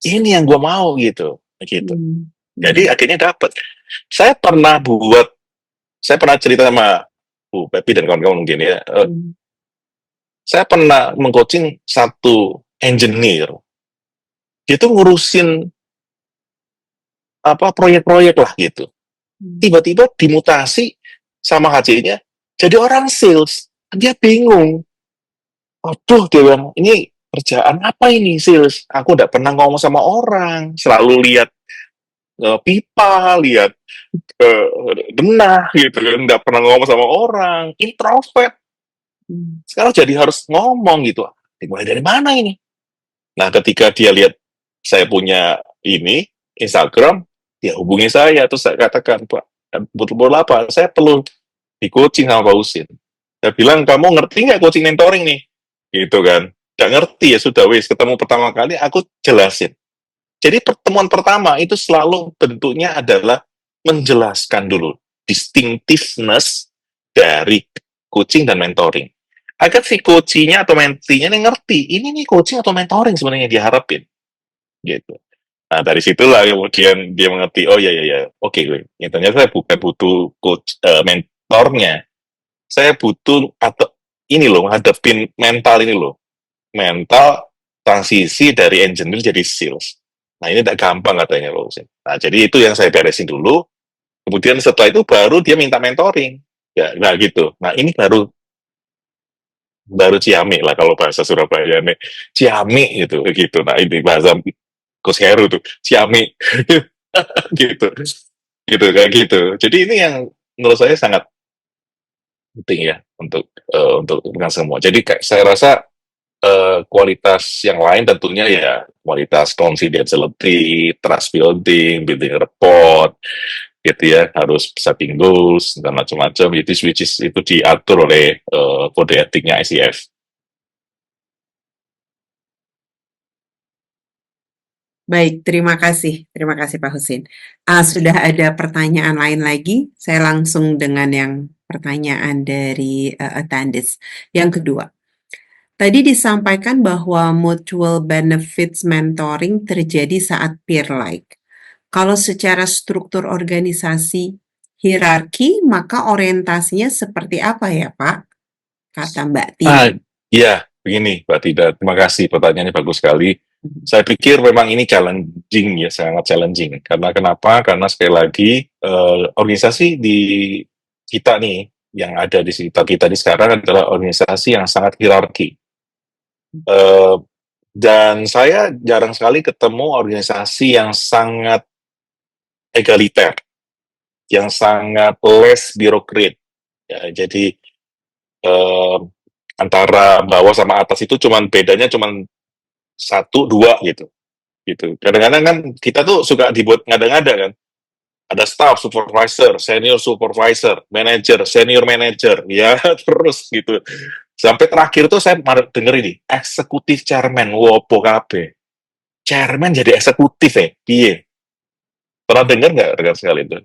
Speaker 3: ini yang gue mau gitu, gitu. Jadi akhirnya dapet. Saya pernah buat, saya pernah cerita sama Bu Pepi dan kawan-kawan mungkin ya. Saya pernah mengcoaching satu engineer. Dia tuh ngurusin apa proyek-proyek lah gitu. Tiba-tiba dimutasi sama HC-nya jadi orang sales. Dia bingung. Aduh, dia bilang, ini kerjaan apa ini sales? Aku udah pernah ngomong sama orang, selalu lihat pipa, lihat denah gitu kan, nggak pernah ngomong sama orang, introvert. Sekarang jadi harus ngomong gitu. Dimulai dari mana ini? Nah, ketika dia lihat saya punya ini Instagram, dia hubungi saya, terus saya katakan, Pak, betul-betul apa? Saya perlu di coaching sama Pak Usin. Saya bilang, kamu ngerti nggak coaching mentoring nih? Gitu kan. Nggak ngerti ya sudah wis, ketemu pertama kali aku jelasin. Jadi pertemuan pertama itu selalu bentuknya adalah menjelaskan dulu distinctiveness dari coaching dan mentoring. Agar si coachingnya atau mentinya nih ngerti, ini nih coaching atau mentoring sebenarnya diharapin. Gitu. Nah, dari situlah kemudian dia mengerti, oh ya ya ya, oke gue. Ternyata saya bukan butuh coach mentornya. Saya butuh atau ini loh, ngadepin mental ini loh. Mental transisi dari engineer jadi sales. Nah, ini tak gampang katanya loh. Nah, jadi itu yang saya beresin dulu. Kemudian setelah itu baru dia minta mentoring. Ya, nah gitu. Nah, ini baru ciamik lah kalau bahasa Surabaya nih. Ciamik gitu, gitu. Nah, ini bahasa Coach Heru tuh, ciamik. Gitu. Gitu kayak gitu. Jadi ini yang menurut saya sangat penting ya untuk dengan semua. Jadi kayak saya rasa kualitas yang lain tentunya ya kualitas confidentiality, trust building, building rapport, gitu ya, harus setting goals dan macam-macam. Which is itu diatur oleh kode etiknya ICF.
Speaker 2: Baik, terima kasih Pak Husin. Sudah ada pertanyaan lain lagi, saya langsung dengan yang pertanyaan dari attendees. Yang kedua, tadi disampaikan bahwa mutual benefits mentoring terjadi saat peer-like. Kalau secara struktur organisasi hierarki, maka orientasinya seperti apa ya Pak? Kata Mbak Tina.
Speaker 3: Ya, begini Mbak Tida, terima kasih pertanyaannya bagus sekali. Saya pikir memang ini challenging ya, sangat challenging. Karena kenapa? Karena sekali lagi organisasi di kita nih, yang ada di sekitar kita di sekarang adalah organisasi yang sangat hierarki. Dan saya jarang sekali ketemu organisasi yang sangat egaliter. yang sangat less birokrat. Ya, jadi eh, antara bawah sama atas itu bedanya cuman satu dua gitu. Gitu. Kadang-kadang kan kita tuh suka dibuat ngada-ngada kan. Ada staff supervisor, senior supervisor, manager, senior manager, ya terus gitu. Sampai terakhir tuh saya denger ini, eksekutif chairman, wopo kabeh. Chairman jadi eksekutif ya, piye? Pernah dengar nggak rekan sekali itu?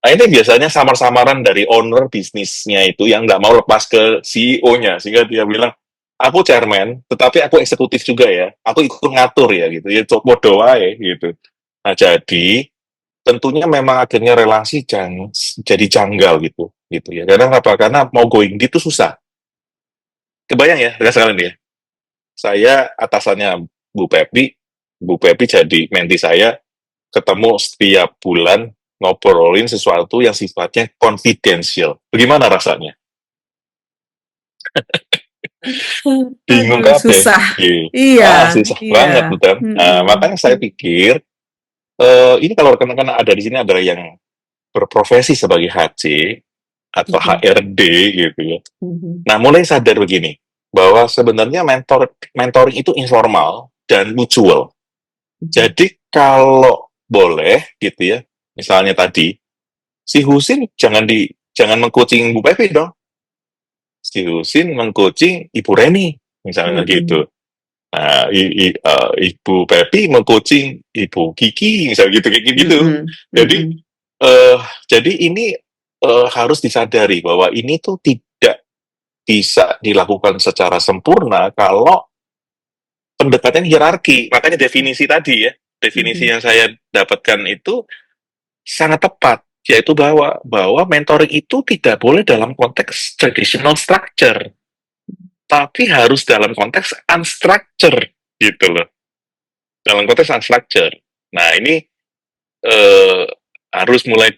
Speaker 3: Nah ini biasanya samar-samaran dari owner bisnisnya itu yang nggak mau lepas ke CEO-nya, sehingga dia bilang, aku chairman, tetapi aku eksekutif juga ya, aku ikut ngatur ya gitu, ya bodoh wae gitu. Nah jadi tentunya memang akhirnya relasi jadi janggal gitu ya. Karena apa? Karena mau going di itu susah. Kebayang ya, rekan sekalian ya. Saya atasannya Bu Pepi jadi menti saya, ketemu setiap bulan ngobrolin sesuatu yang sifatnya confidential. Bagaimana rasanya? Bingung
Speaker 2: Aduh,
Speaker 3: kabeh.
Speaker 2: susah.
Speaker 3: Iya.
Speaker 2: Iya,
Speaker 3: Susah banget,
Speaker 2: iya.
Speaker 3: betul. Nah,
Speaker 2: Mm-mm.
Speaker 3: makanya saya pikir, ini kalau rekan-rekan ada di sini ada yang berprofesi sebagai HC atau
Speaker 2: Mhm,
Speaker 3: HRD gitu ya.
Speaker 2: mhm,
Speaker 3: Nah, mulai sadar begini, bahwa sebenarnya mentoring itu informal dan mutual.
Speaker 2: mhm,
Speaker 3: Jadi kalau boleh gitu ya, misalnya tadi si Husin jangan mengcoaching Bu Pepi dong. Si Husin mengcoaching Ibu Reni misalnya
Speaker 2: mhm,
Speaker 3: gitu. Nah, Ibu Pepi mengcoaching Ibu Kiki misalnya gitu kayak gitu.
Speaker 2: mhm,
Speaker 3: Jadi
Speaker 2: mhm,
Speaker 3: eh jadi ini harus disadari bahwa ini tuh tidak bisa dilakukan secara sempurna kalau pendekatan hierarki. Makanya definisi tadi ya, definisi
Speaker 2: mhm,
Speaker 3: yang saya dapatkan itu sangat tepat, yaitu bahwa mentoring itu tidak boleh dalam konteks traditional structure, tapi harus dalam konteks unstructured gitu loh. Dalam konteks unstructured. Nah, ini eh, harus mulai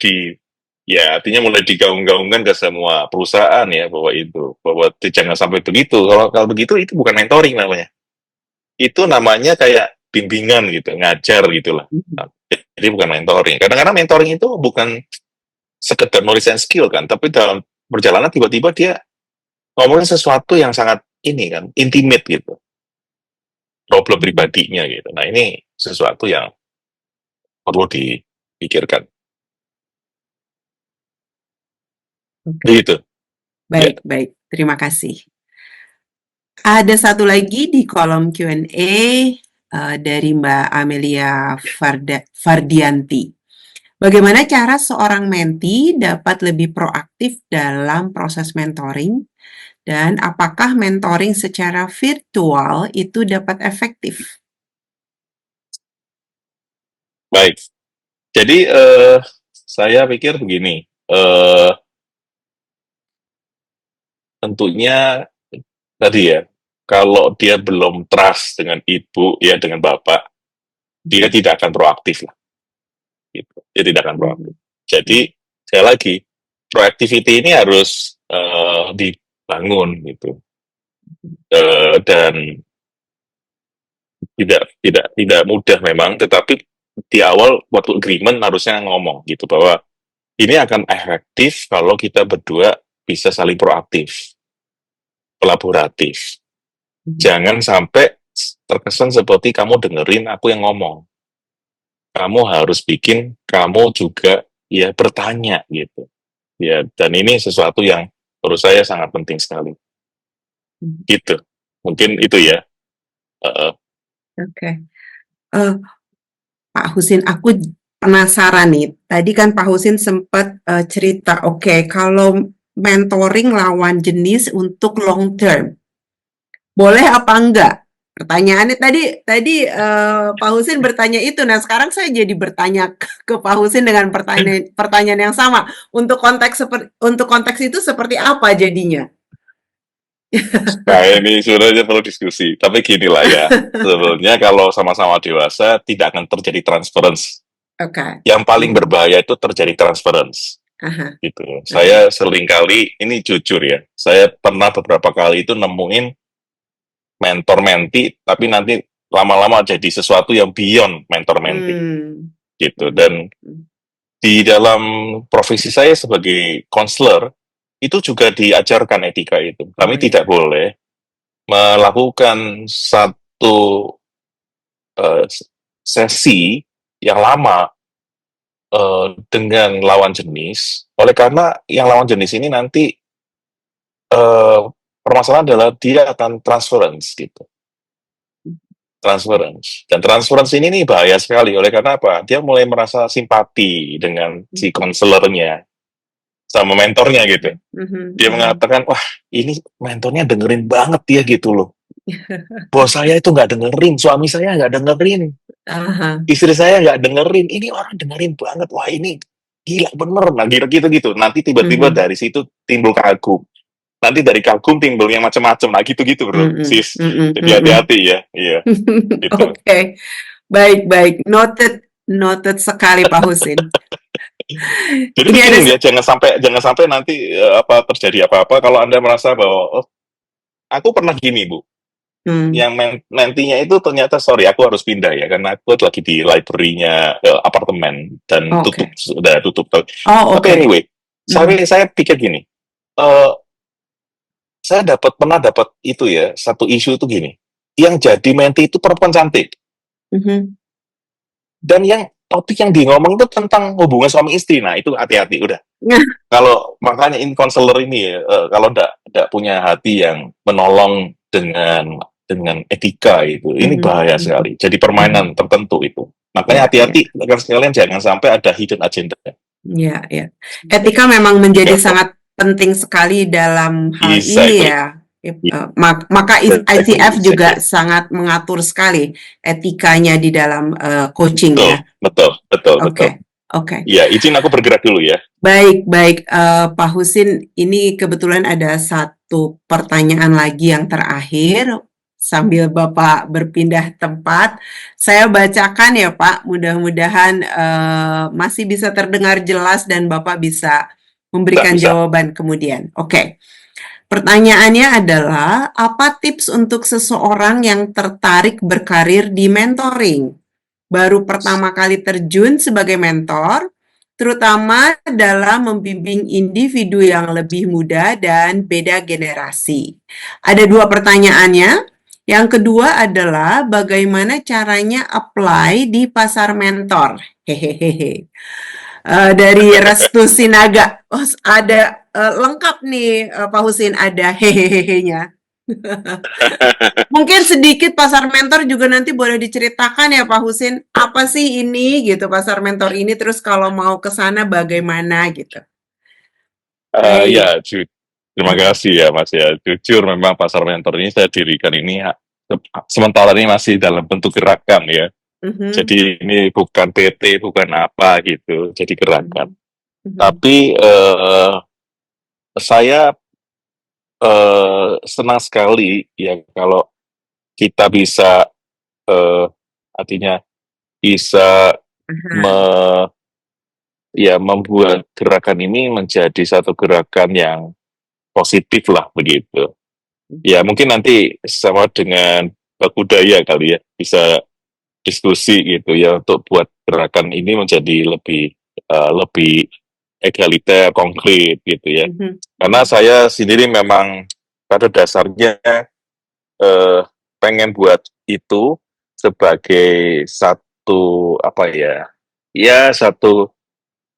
Speaker 3: ya artinya mulai digaung-gaungkan ke semua perusahaan ya bahwa jangan sampai begitu. Kalau begitu itu bukan mentoring namanya. Itu namanya kayak bimbingan gitu, ngajar gitulah.
Speaker 2: mhm,
Speaker 3: Jadi bukan mentoring. Kadang-kadang mentoring itu bukan sekedar knowledge and skill kan, tapi dalam perjalanan tiba-tiba dia ngomongin sesuatu yang sangat ini kan, intimate gitu, problem
Speaker 2: mhm.
Speaker 3: pribadinya gitu. Nah ini sesuatu yang perlu dipikirkan.
Speaker 2: Oke,
Speaker 3: Begitu, ya.
Speaker 2: baik, baik. Terima kasih. Ada satu lagi di kolom Q&A dari Mbak Amelia Fardianti. Bagaimana cara seorang menti dapat lebih proaktif dalam proses mentoring dan apakah mentoring secara virtual itu dapat efektif?
Speaker 3: Baik. Jadi saya pikir begini, tentunya tadi ya, kalau dia belum trust dengan ibu ya dengan bapak, dia
Speaker 2: Mhm,
Speaker 3: tidak akan proaktif lah. Gitu. Dia tidak akan proaktif.
Speaker 2: mhm,
Speaker 3: Jadi sekali lagi, proactivity ini harus dibangun gitu. Dan tidak mudah memang, tetapi di awal waktu agreement harusnya ngomong gitu bahwa ini akan efektif kalau kita berdua bisa saling proaktif, kolaboratif.
Speaker 2: mhm,
Speaker 3: Jangan sampai terkesan seperti kamu dengerin aku yang ngomong. Kamu harus bikin kamu juga ya bertanya gitu. Ya, dan ini sesuatu yang menurut saya sangat penting sekali.
Speaker 2: mhm.
Speaker 3: Gitu. Mungkin itu ya. Uh,
Speaker 2: Oke. Eh, Pak Husin, aku penasaran nih. Tadi kan Pak Husin sempat cerita, oke, kalau mentoring lawan jenis untuk long term, boleh apa enggak? Pertanyaannya tadi Pak Husin bertanya itu. Nah, sekarang saya jadi bertanya ke Pak Husin dengan pertanyaan yang sama. Untuk konteks itu seperti apa jadinya?
Speaker 3: nah ini sebenarnya perlu diskusi. Tapi gini lah ya. Sebenarnya kalau sama-sama dewasa tidak akan terjadi transference.
Speaker 2: Oke.
Speaker 3: Yang paling
Speaker 2: Mhm.
Speaker 3: berbahaya itu terjadi transference.
Speaker 2: Aha,
Speaker 3: Gitu.
Speaker 2: oke.
Speaker 3: Saya seringkali, ini jujur ya, saya pernah beberapa kali itu nemuin mentor menti, tapi nanti lama-lama jadi sesuatu yang beyond mentor menti
Speaker 2: Hmm.
Speaker 3: gitu.
Speaker 2: Mhm.
Speaker 3: Dan
Speaker 2: Mhm.
Speaker 3: di dalam profesi saya sebagai konselor itu juga diajarkan etika itu. Kami
Speaker 2: Oh ya.
Speaker 3: tidak boleh melakukan satu sesi yang lama dengan lawan jenis, oleh karena yang lawan jenis ini nanti permasalahan adalah dia akan transference gitu. Transference. Dan transference ini nih bahaya sekali. Oleh karena apa? Dia mulai merasa simpati dengan si konselornya sama mentornya gitu. Dia mengatakan, wah ini mentornya dengerin banget dia gitu loh. Bos saya itu nggak dengerin, suami saya nggak dengerin,
Speaker 2: Aha.
Speaker 3: istri saya nggak dengerin, ini orang dengerin banget, wah ini gila bener. Nah gitu-gitu. Nanti tiba-tiba dari situ timbul kagum. Nanti dari kagum timbul yang macam-macam. Nah gitu-gitu bro, sis. Jadi hati-hati ya. Iya, gitu.
Speaker 2: Oke, baik. Noted sekali Pak Husin.
Speaker 3: Jadi
Speaker 2: Ini ada
Speaker 3: pikirin ya, jangan sampai nanti apa terjadi apa-apa kalau Anda merasa bahwa oh, aku pernah gini Bu. Yang nantinya itu ternyata sorry aku harus pindah ya karena aku lagi di library-nya apartemen dan
Speaker 2: Oke.
Speaker 3: sudah tutup.
Speaker 2: Oh,
Speaker 3: Tapi
Speaker 2: oke.
Speaker 3: anyway, saya pikir gini, eh saya pernah dapat itu ya, satu isu itu gini, yang jadi menti itu perempuan cantik, dan yang topik yang di ngomong itu tentang hubungan suami istri. Nah itu hati-hati udah. Kalau makanya in counselor ini ya, kalau ndak punya hati yang menolong dengan etika itu, ini bahaya sekali. Jadi permainan tertentu itu. Makanya hati-hati, rekan sekalian jangan sampai ada hidden agenda.
Speaker 2: Ya. Etika memang menjadi
Speaker 3: Betul.
Speaker 2: sangat penting sekali dalam hal ini
Speaker 3: Exactly.
Speaker 2: ya. Maka ICF juga sangat mengatur sekali etikanya di dalam coaching ya.
Speaker 3: Betul.
Speaker 2: Oke.
Speaker 3: Ya, izin aku bergerak dulu ya.
Speaker 2: Baik, Pak Husin, ini kebetulan ada satu pertanyaan lagi yang terakhir. Sambil Bapak berpindah tempat, saya bacakan ya Pak, mudah-mudahan masih bisa terdengar jelas dan Bapak bisa memberikan
Speaker 3: Bisa.
Speaker 2: jawaban kemudian. Oke. Pertanyaannya adalah, apa tips untuk seseorang yang tertarik berkarir di mentoring? Baru pertama kali terjun sebagai mentor, terutama dalam membimbing individu yang lebih muda dan beda generasi. Ada dua pertanyaannya. Yang kedua adalah bagaimana caranya apply di pasar mentor. Hehehe. Dari Restu Sinaga, ada lengkap nih Pak Husin, ada hehehe-nya. Mungkin sedikit pasar mentor juga nanti boleh diceritakan ya Pak Husin, apa sih ini gitu pasar mentor ini, terus kalau mau ke sana bagaimana gitu.
Speaker 3: Ya, terima kasih ya Mas ya. Jujur memang pasar mentor ini saya dirikan ini sementara ini masih dalam bentuk gerakan ya. Jadi ini bukan PT, bukan apa gitu, jadi gerakan. Tapi saya senang sekali ya kalau kita bisa artinya bisa membuat gerakan ini menjadi satu gerakan yang positif lah begitu. Ya mungkin nanti sama dengan Bakudaya kali ya bisa diskusi gitu ya untuk buat gerakan ini menjadi lebih egaliter, konkret gitu ya. Karena saya sendiri memang pada dasarnya pengen buat itu sebagai satu satu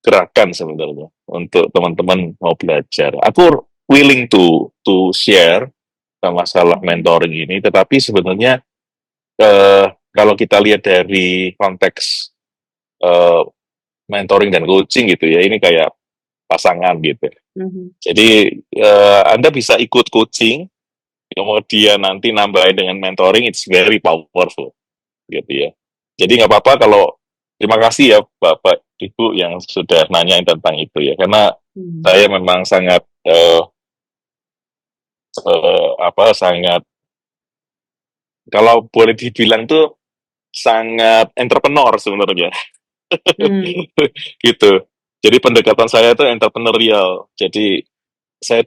Speaker 3: gerakan sebenarnya untuk teman-teman mau belajar. Aku willing to share masalah mentoring ini, tetapi sebenarnya kalau kita lihat dari konteks mentoring dan coaching gitu ya, ini kayak pasangan gitu. Jadi Anda bisa ikut coaching, kemudian nanti nambahin dengan mentoring, it's very powerful gitu ya. Jadi nggak apa-apa kalau terima kasih ya Bapak Ibu yang sudah nanyain tentang itu ya, karena saya memang sangat sangat kalau boleh dibilang tuh sangat entrepreneur sebenarnya. Gitu. Jadi pendekatan saya itu entrepreneurial. Jadi saya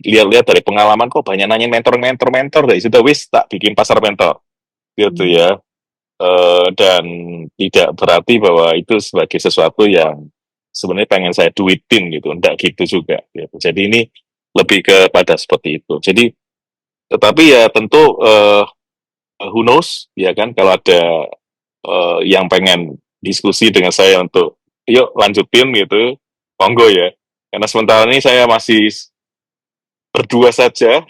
Speaker 3: lihat-lihat dari pengalaman kok banyak nanya mentor dari situ wis tak bikin pasar mentor gitu ya. Dan tidak berarti bahwa itu sebagai sesuatu yang sebenarnya pengen saya duitin gitu, enggak gitu juga gitu. Jadi ini lebih kepada seperti itu. Jadi tetapi ya tentu who knows ya kan, kalau ada yang pengen diskusi dengan saya untuk yuk lanjutin gitu, monggo ya. Karena sementara ini saya masih berdua saja,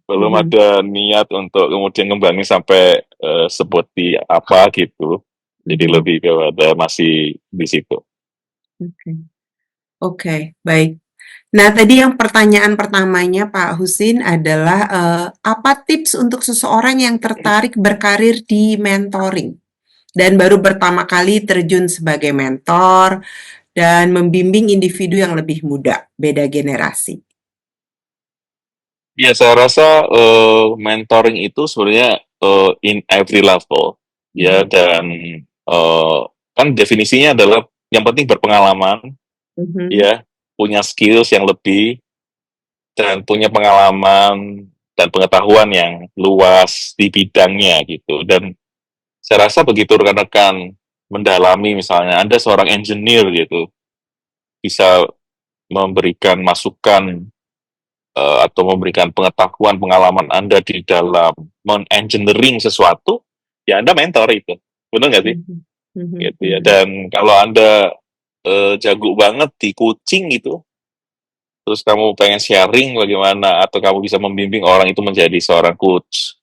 Speaker 3: belum
Speaker 2: Mhm.
Speaker 3: ada niat untuk kemudian ngembangin sampai seperti apa gitu. Jadi
Speaker 2: Mhm.
Speaker 3: lebih kepada masih di situ.
Speaker 2: Oke. Oke, baik. Nah, tadi yang pertanyaan pertamanya Pak Husin adalah apa tips untuk seseorang yang tertarik berkarir di mentoring dan baru pertama kali terjun sebagai mentor dan membimbing individu yang lebih muda, beda generasi?
Speaker 3: Ya, saya rasa mentoring itu sebenarnya in every level ya,
Speaker 2: Mhm.
Speaker 3: dan kan definisinya adalah yang penting berpengalaman
Speaker 2: Mhm.
Speaker 3: ya, punya skills yang lebih dan punya pengalaman dan pengetahuan yang luas di bidangnya gitu. Dan saya rasa begitu rekan-rekan mendalami, misalnya Anda seorang engineer gitu, bisa memberikan masukan atau memberikan pengetahuan pengalaman Anda di dalam men-engineering sesuatu, ya Anda mentor itu. Benar nggak sih?
Speaker 2: Mhm. Mhm.
Speaker 3: Gitu ya.
Speaker 2: Mhm.
Speaker 3: Dan kalau Anda jago banget di coaching gitu, terus kamu pengen sharing bagaimana atau kamu bisa membimbing orang itu menjadi seorang coach,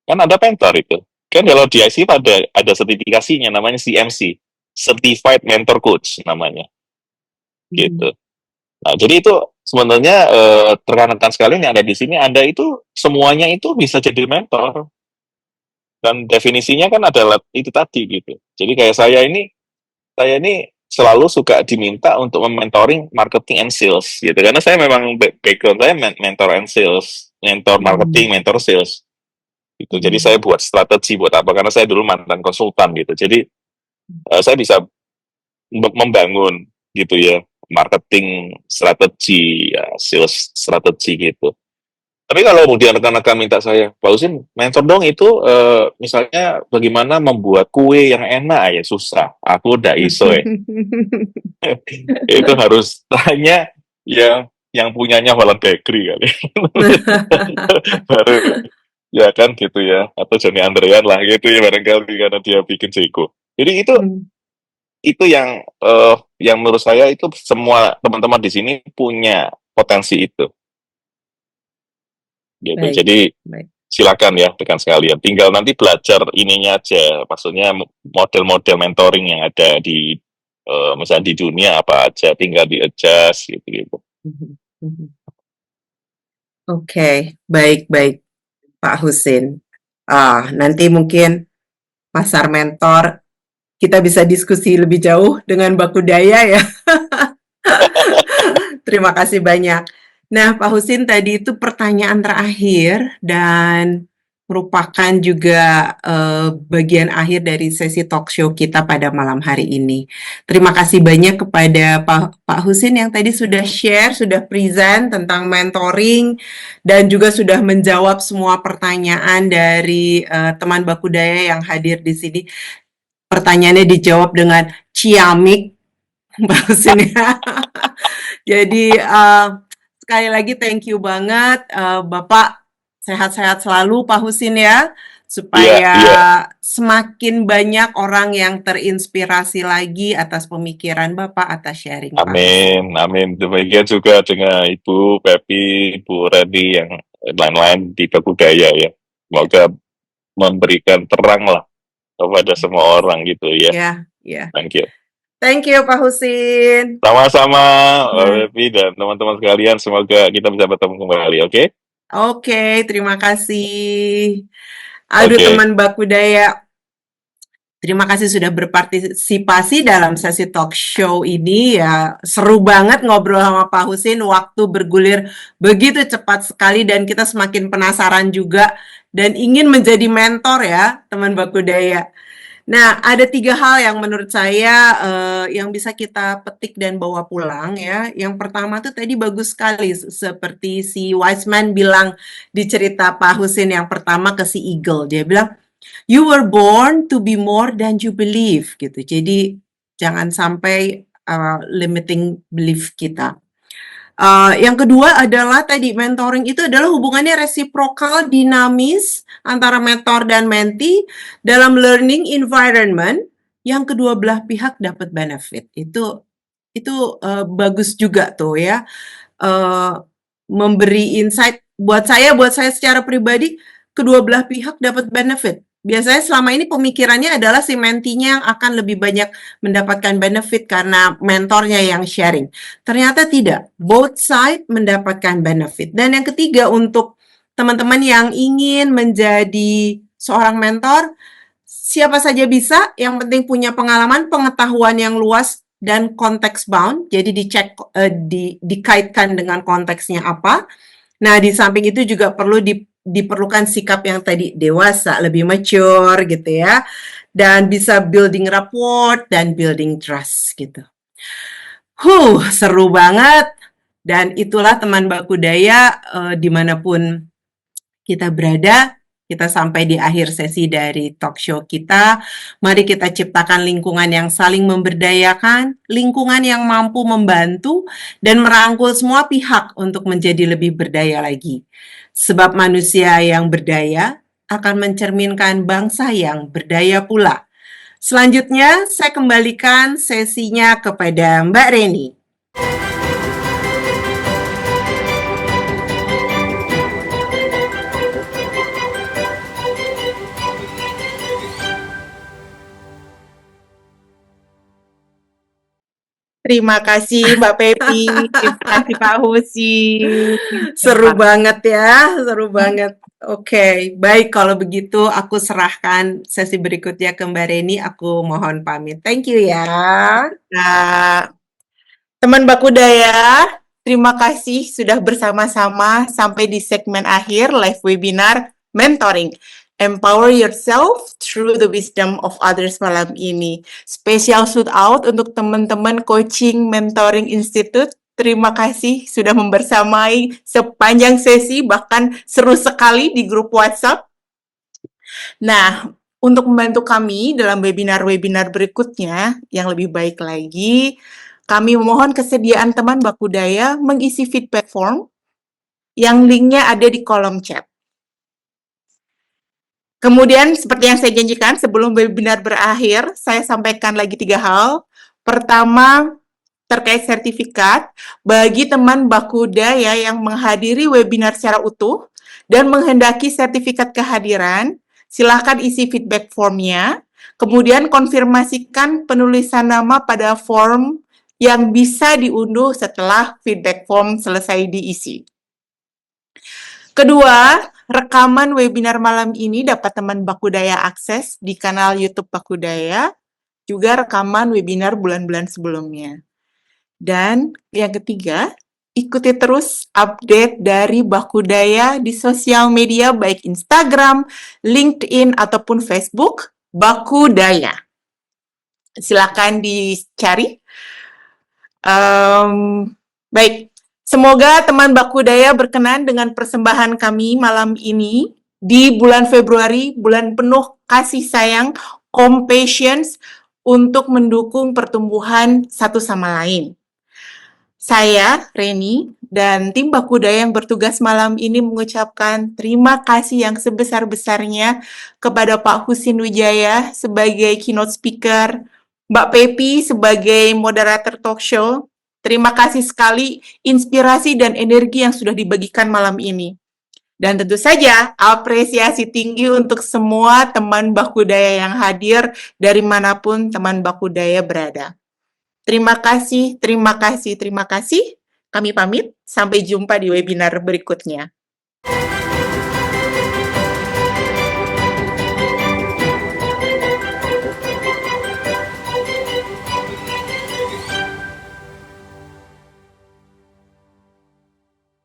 Speaker 3: kan ada mentor itu. Kan kalau di IC ada sertifikasinya namanya CMC, Certified Mentor Coach namanya
Speaker 2: Mhm.
Speaker 3: gitu. Nah, jadi itu sebenarnya rekan-rekan sekalian yang ada di sini, Anda itu semuanya itu bisa jadi mentor, dan definisinya kan adalah itu tadi gitu. Jadi kayak saya ini selalu suka diminta untuk mementoring marketing and sales gitu, karena saya memang background saya mentor and sales, mentor
Speaker 2: Mhm.
Speaker 3: marketing, mentor sales gitu. Jadi saya
Speaker 2: Mhm.
Speaker 3: buat strategi buat apa, karena saya dulu mantan konsultan gitu. Jadi saya bisa membangun gitu ya, marketing strategi ya, sales strategi gitu. Tapi kalau kemudian rekan-rekan minta saya, Pak Usin, mentor dong itu misalnya bagaimana membuat kue yang enak, ya susah. Aku udah iso ya. Itu harus tanya yang punyanya Holland Bakery kali. Baru ya kan gitu ya. Atau Johnny Andrean lah gitu ya barangkali, karena dia bikin Jeko. Jadi
Speaker 2: Mhm.
Speaker 3: itu yang menurut saya itu semua teman-teman di sini punya potensi itu gitu.
Speaker 2: Baik,
Speaker 3: Jadi
Speaker 2: baik.
Speaker 3: silakan ya rekan sekalian, tinggal nanti belajar ininya aja, maksudnya model-model mentoring yang ada di misalnya di dunia apa aja, tinggal di adjust gitu gitu.
Speaker 2: Mhm. Mhm. Oke, baik, baik, Pak Husin. Nanti mungkin pasar mentor kita bisa diskusi lebih jauh dengan Baku Daya ya. Terima kasih banyak. Nah, Pak Husin, tadi itu pertanyaan terakhir dan merupakan juga bagian akhir dari sesi talk show kita pada malam hari ini. Terima kasih banyak kepada Pak Husin yang tadi sudah share, sudah present tentang mentoring, dan juga sudah menjawab semua pertanyaan dari teman Baku Daya yang hadir di sini. Pertanyaannya dijawab dengan ciamik, Pak Husin ya. Jadi sekali lagi thank you banget Bapak, sehat-sehat selalu Pak Husin ya,
Speaker 3: Iya,
Speaker 2: supaya
Speaker 3: iya.
Speaker 2: semakin banyak orang yang terinspirasi lagi atas pemikiran Bapak, atas sharing Pak Husin.
Speaker 3: Amin, amin. Demikian juga dengan Ibu Pepi, Ibu Reni, yang lain-lain di Bakudaya ya.
Speaker 2: Ya,
Speaker 3: Semoga memberikan terang lah kepada semua orang gitu ya.
Speaker 2: ya, ya.
Speaker 3: Thank you.
Speaker 2: Thank you Pak Husin.
Speaker 3: Sama-sama, Mbak
Speaker 2: Nah,
Speaker 3: Pepi dan teman-teman sekalian. Semoga kita bisa bertemu kembali, oke?
Speaker 2: oke, terima kasih. Aduh
Speaker 3: Oke.
Speaker 2: teman Bakudaya, terima kasih sudah berpartisipasi dalam sesi talk show ini ya. Seru banget ngobrol sama Pak Husin, waktu bergulir begitu cepat sekali dan kita semakin penasaran juga dan ingin menjadi mentor ya, teman Bakudaya. Nah, ada 3 hal yang menurut saya yang bisa kita petik dan bawa pulang ya. Yang pertama tuh tadi bagus sekali seperti si Wiseman bilang di cerita Pak Husin yang pertama ke si Eagle. Dia bilang, "You were born to be more than you believe," gitu. Jadi Jangan sampai limiting belief kita. Yang kedua adalah tadi mentoring itu adalah hubungannya resiprokal, dinamis antara mentor dan mentee dalam learning environment yang kedua belah pihak dapat benefit. Itu bagus juga tuh ya. Memberi insight buat saya secara pribadi, kedua belah pihak dapat benefit. Biasanya selama ini pemikirannya adalah si mentinya yang akan lebih banyak mendapatkan benefit karena mentornya yang sharing. Ternyata tidak, both side mendapatkan benefit. Dan yang ketiga, untuk teman-teman yang ingin menjadi seorang mentor, siapa saja bisa, yang penting punya pengalaman, pengetahuan yang luas, dan konteks bound, jadi dikaitkan dengan konteksnya apa. Nah, di samping itu juga perlu diperlukan sikap yang tadi dewasa, lebih mature gitu ya, dan bisa building rapport dan building trust gitu. Seru banget. Dan itulah teman Bakudaya dimanapun kita berada. Kita sampai di akhir sesi dari talk show kita. Mari kita ciptakan lingkungan yang saling memberdayakan, lingkungan yang mampu membantu dan merangkul semua pihak untuk menjadi lebih berdaya lagi. Sebab manusia yang berdaya akan mencerminkan bangsa yang berdaya pula. Selanjutnya, saya kembalikan sesinya kepada Mbak Reni.
Speaker 1: Terima kasih Mbak Pepi, terima kasih Pak Husi.
Speaker 2: Seru banget ya, seru banget. Oke, baik kalau begitu aku serahkan sesi berikutnya ke Mbak Reni, aku mohon pamit. Thank you ya.
Speaker 1: Nah, teman Bakudaya, terima kasih sudah bersama-sama sampai di segmen akhir live webinar Mentoring. Empower yourself through the wisdom of others malam ini. Special shout out untuk teman-teman Coaching Mentoring Institute. Terima kasih sudah membersamai sepanjang sesi, bahkan seru sekali di grup WhatsApp. Nah, untuk membantu kami dalam webinar-webinar berikutnya yang lebih baik lagi, kami memohon kesediaan teman Bakudaya mengisi feedback form yang linknya ada di kolom chat. Kemudian, seperti yang saya janjikan, sebelum webinar berakhir, saya sampaikan lagi 3 hal. Pertama, terkait sertifikat, bagi teman Bakudaya yang menghadiri webinar secara utuh dan menghendaki sertifikat kehadiran, silakan isi feedback formnya, kemudian konfirmasikan penulisan nama pada form yang bisa diunduh setelah feedback form selesai diisi. Kedua, rekaman webinar malam ini dapat teman Bakudaya akses di kanal YouTube Bakudaya, juga rekaman webinar bulan-bulan sebelumnya. Dan yang ketiga, ikuti terus update dari Bakudaya di sosial media baik Instagram, LinkedIn, ataupun Facebook, Bakudaya. Silakan dicari. Baik, semoga teman Bakudaya berkenan dengan persembahan kami malam ini di bulan Februari, bulan penuh kasih sayang, compassion untuk mendukung pertumbuhan satu sama lain. Saya, Reni, dan tim Bakudaya yang bertugas malam ini mengucapkan terima kasih yang sebesar-besarnya kepada Pak Husin Wijaya sebagai keynote speaker, Mbak Pepi sebagai moderator talk show. Terima kasih sekali inspirasi dan energi yang sudah dibagikan malam ini. Dan tentu saja apresiasi tinggi untuk semua teman Bakudaya yang hadir dari manapun teman Bakudaya berada. Terima kasih, terima kasih, terima kasih. Kami pamit, sampai jumpa di webinar berikutnya.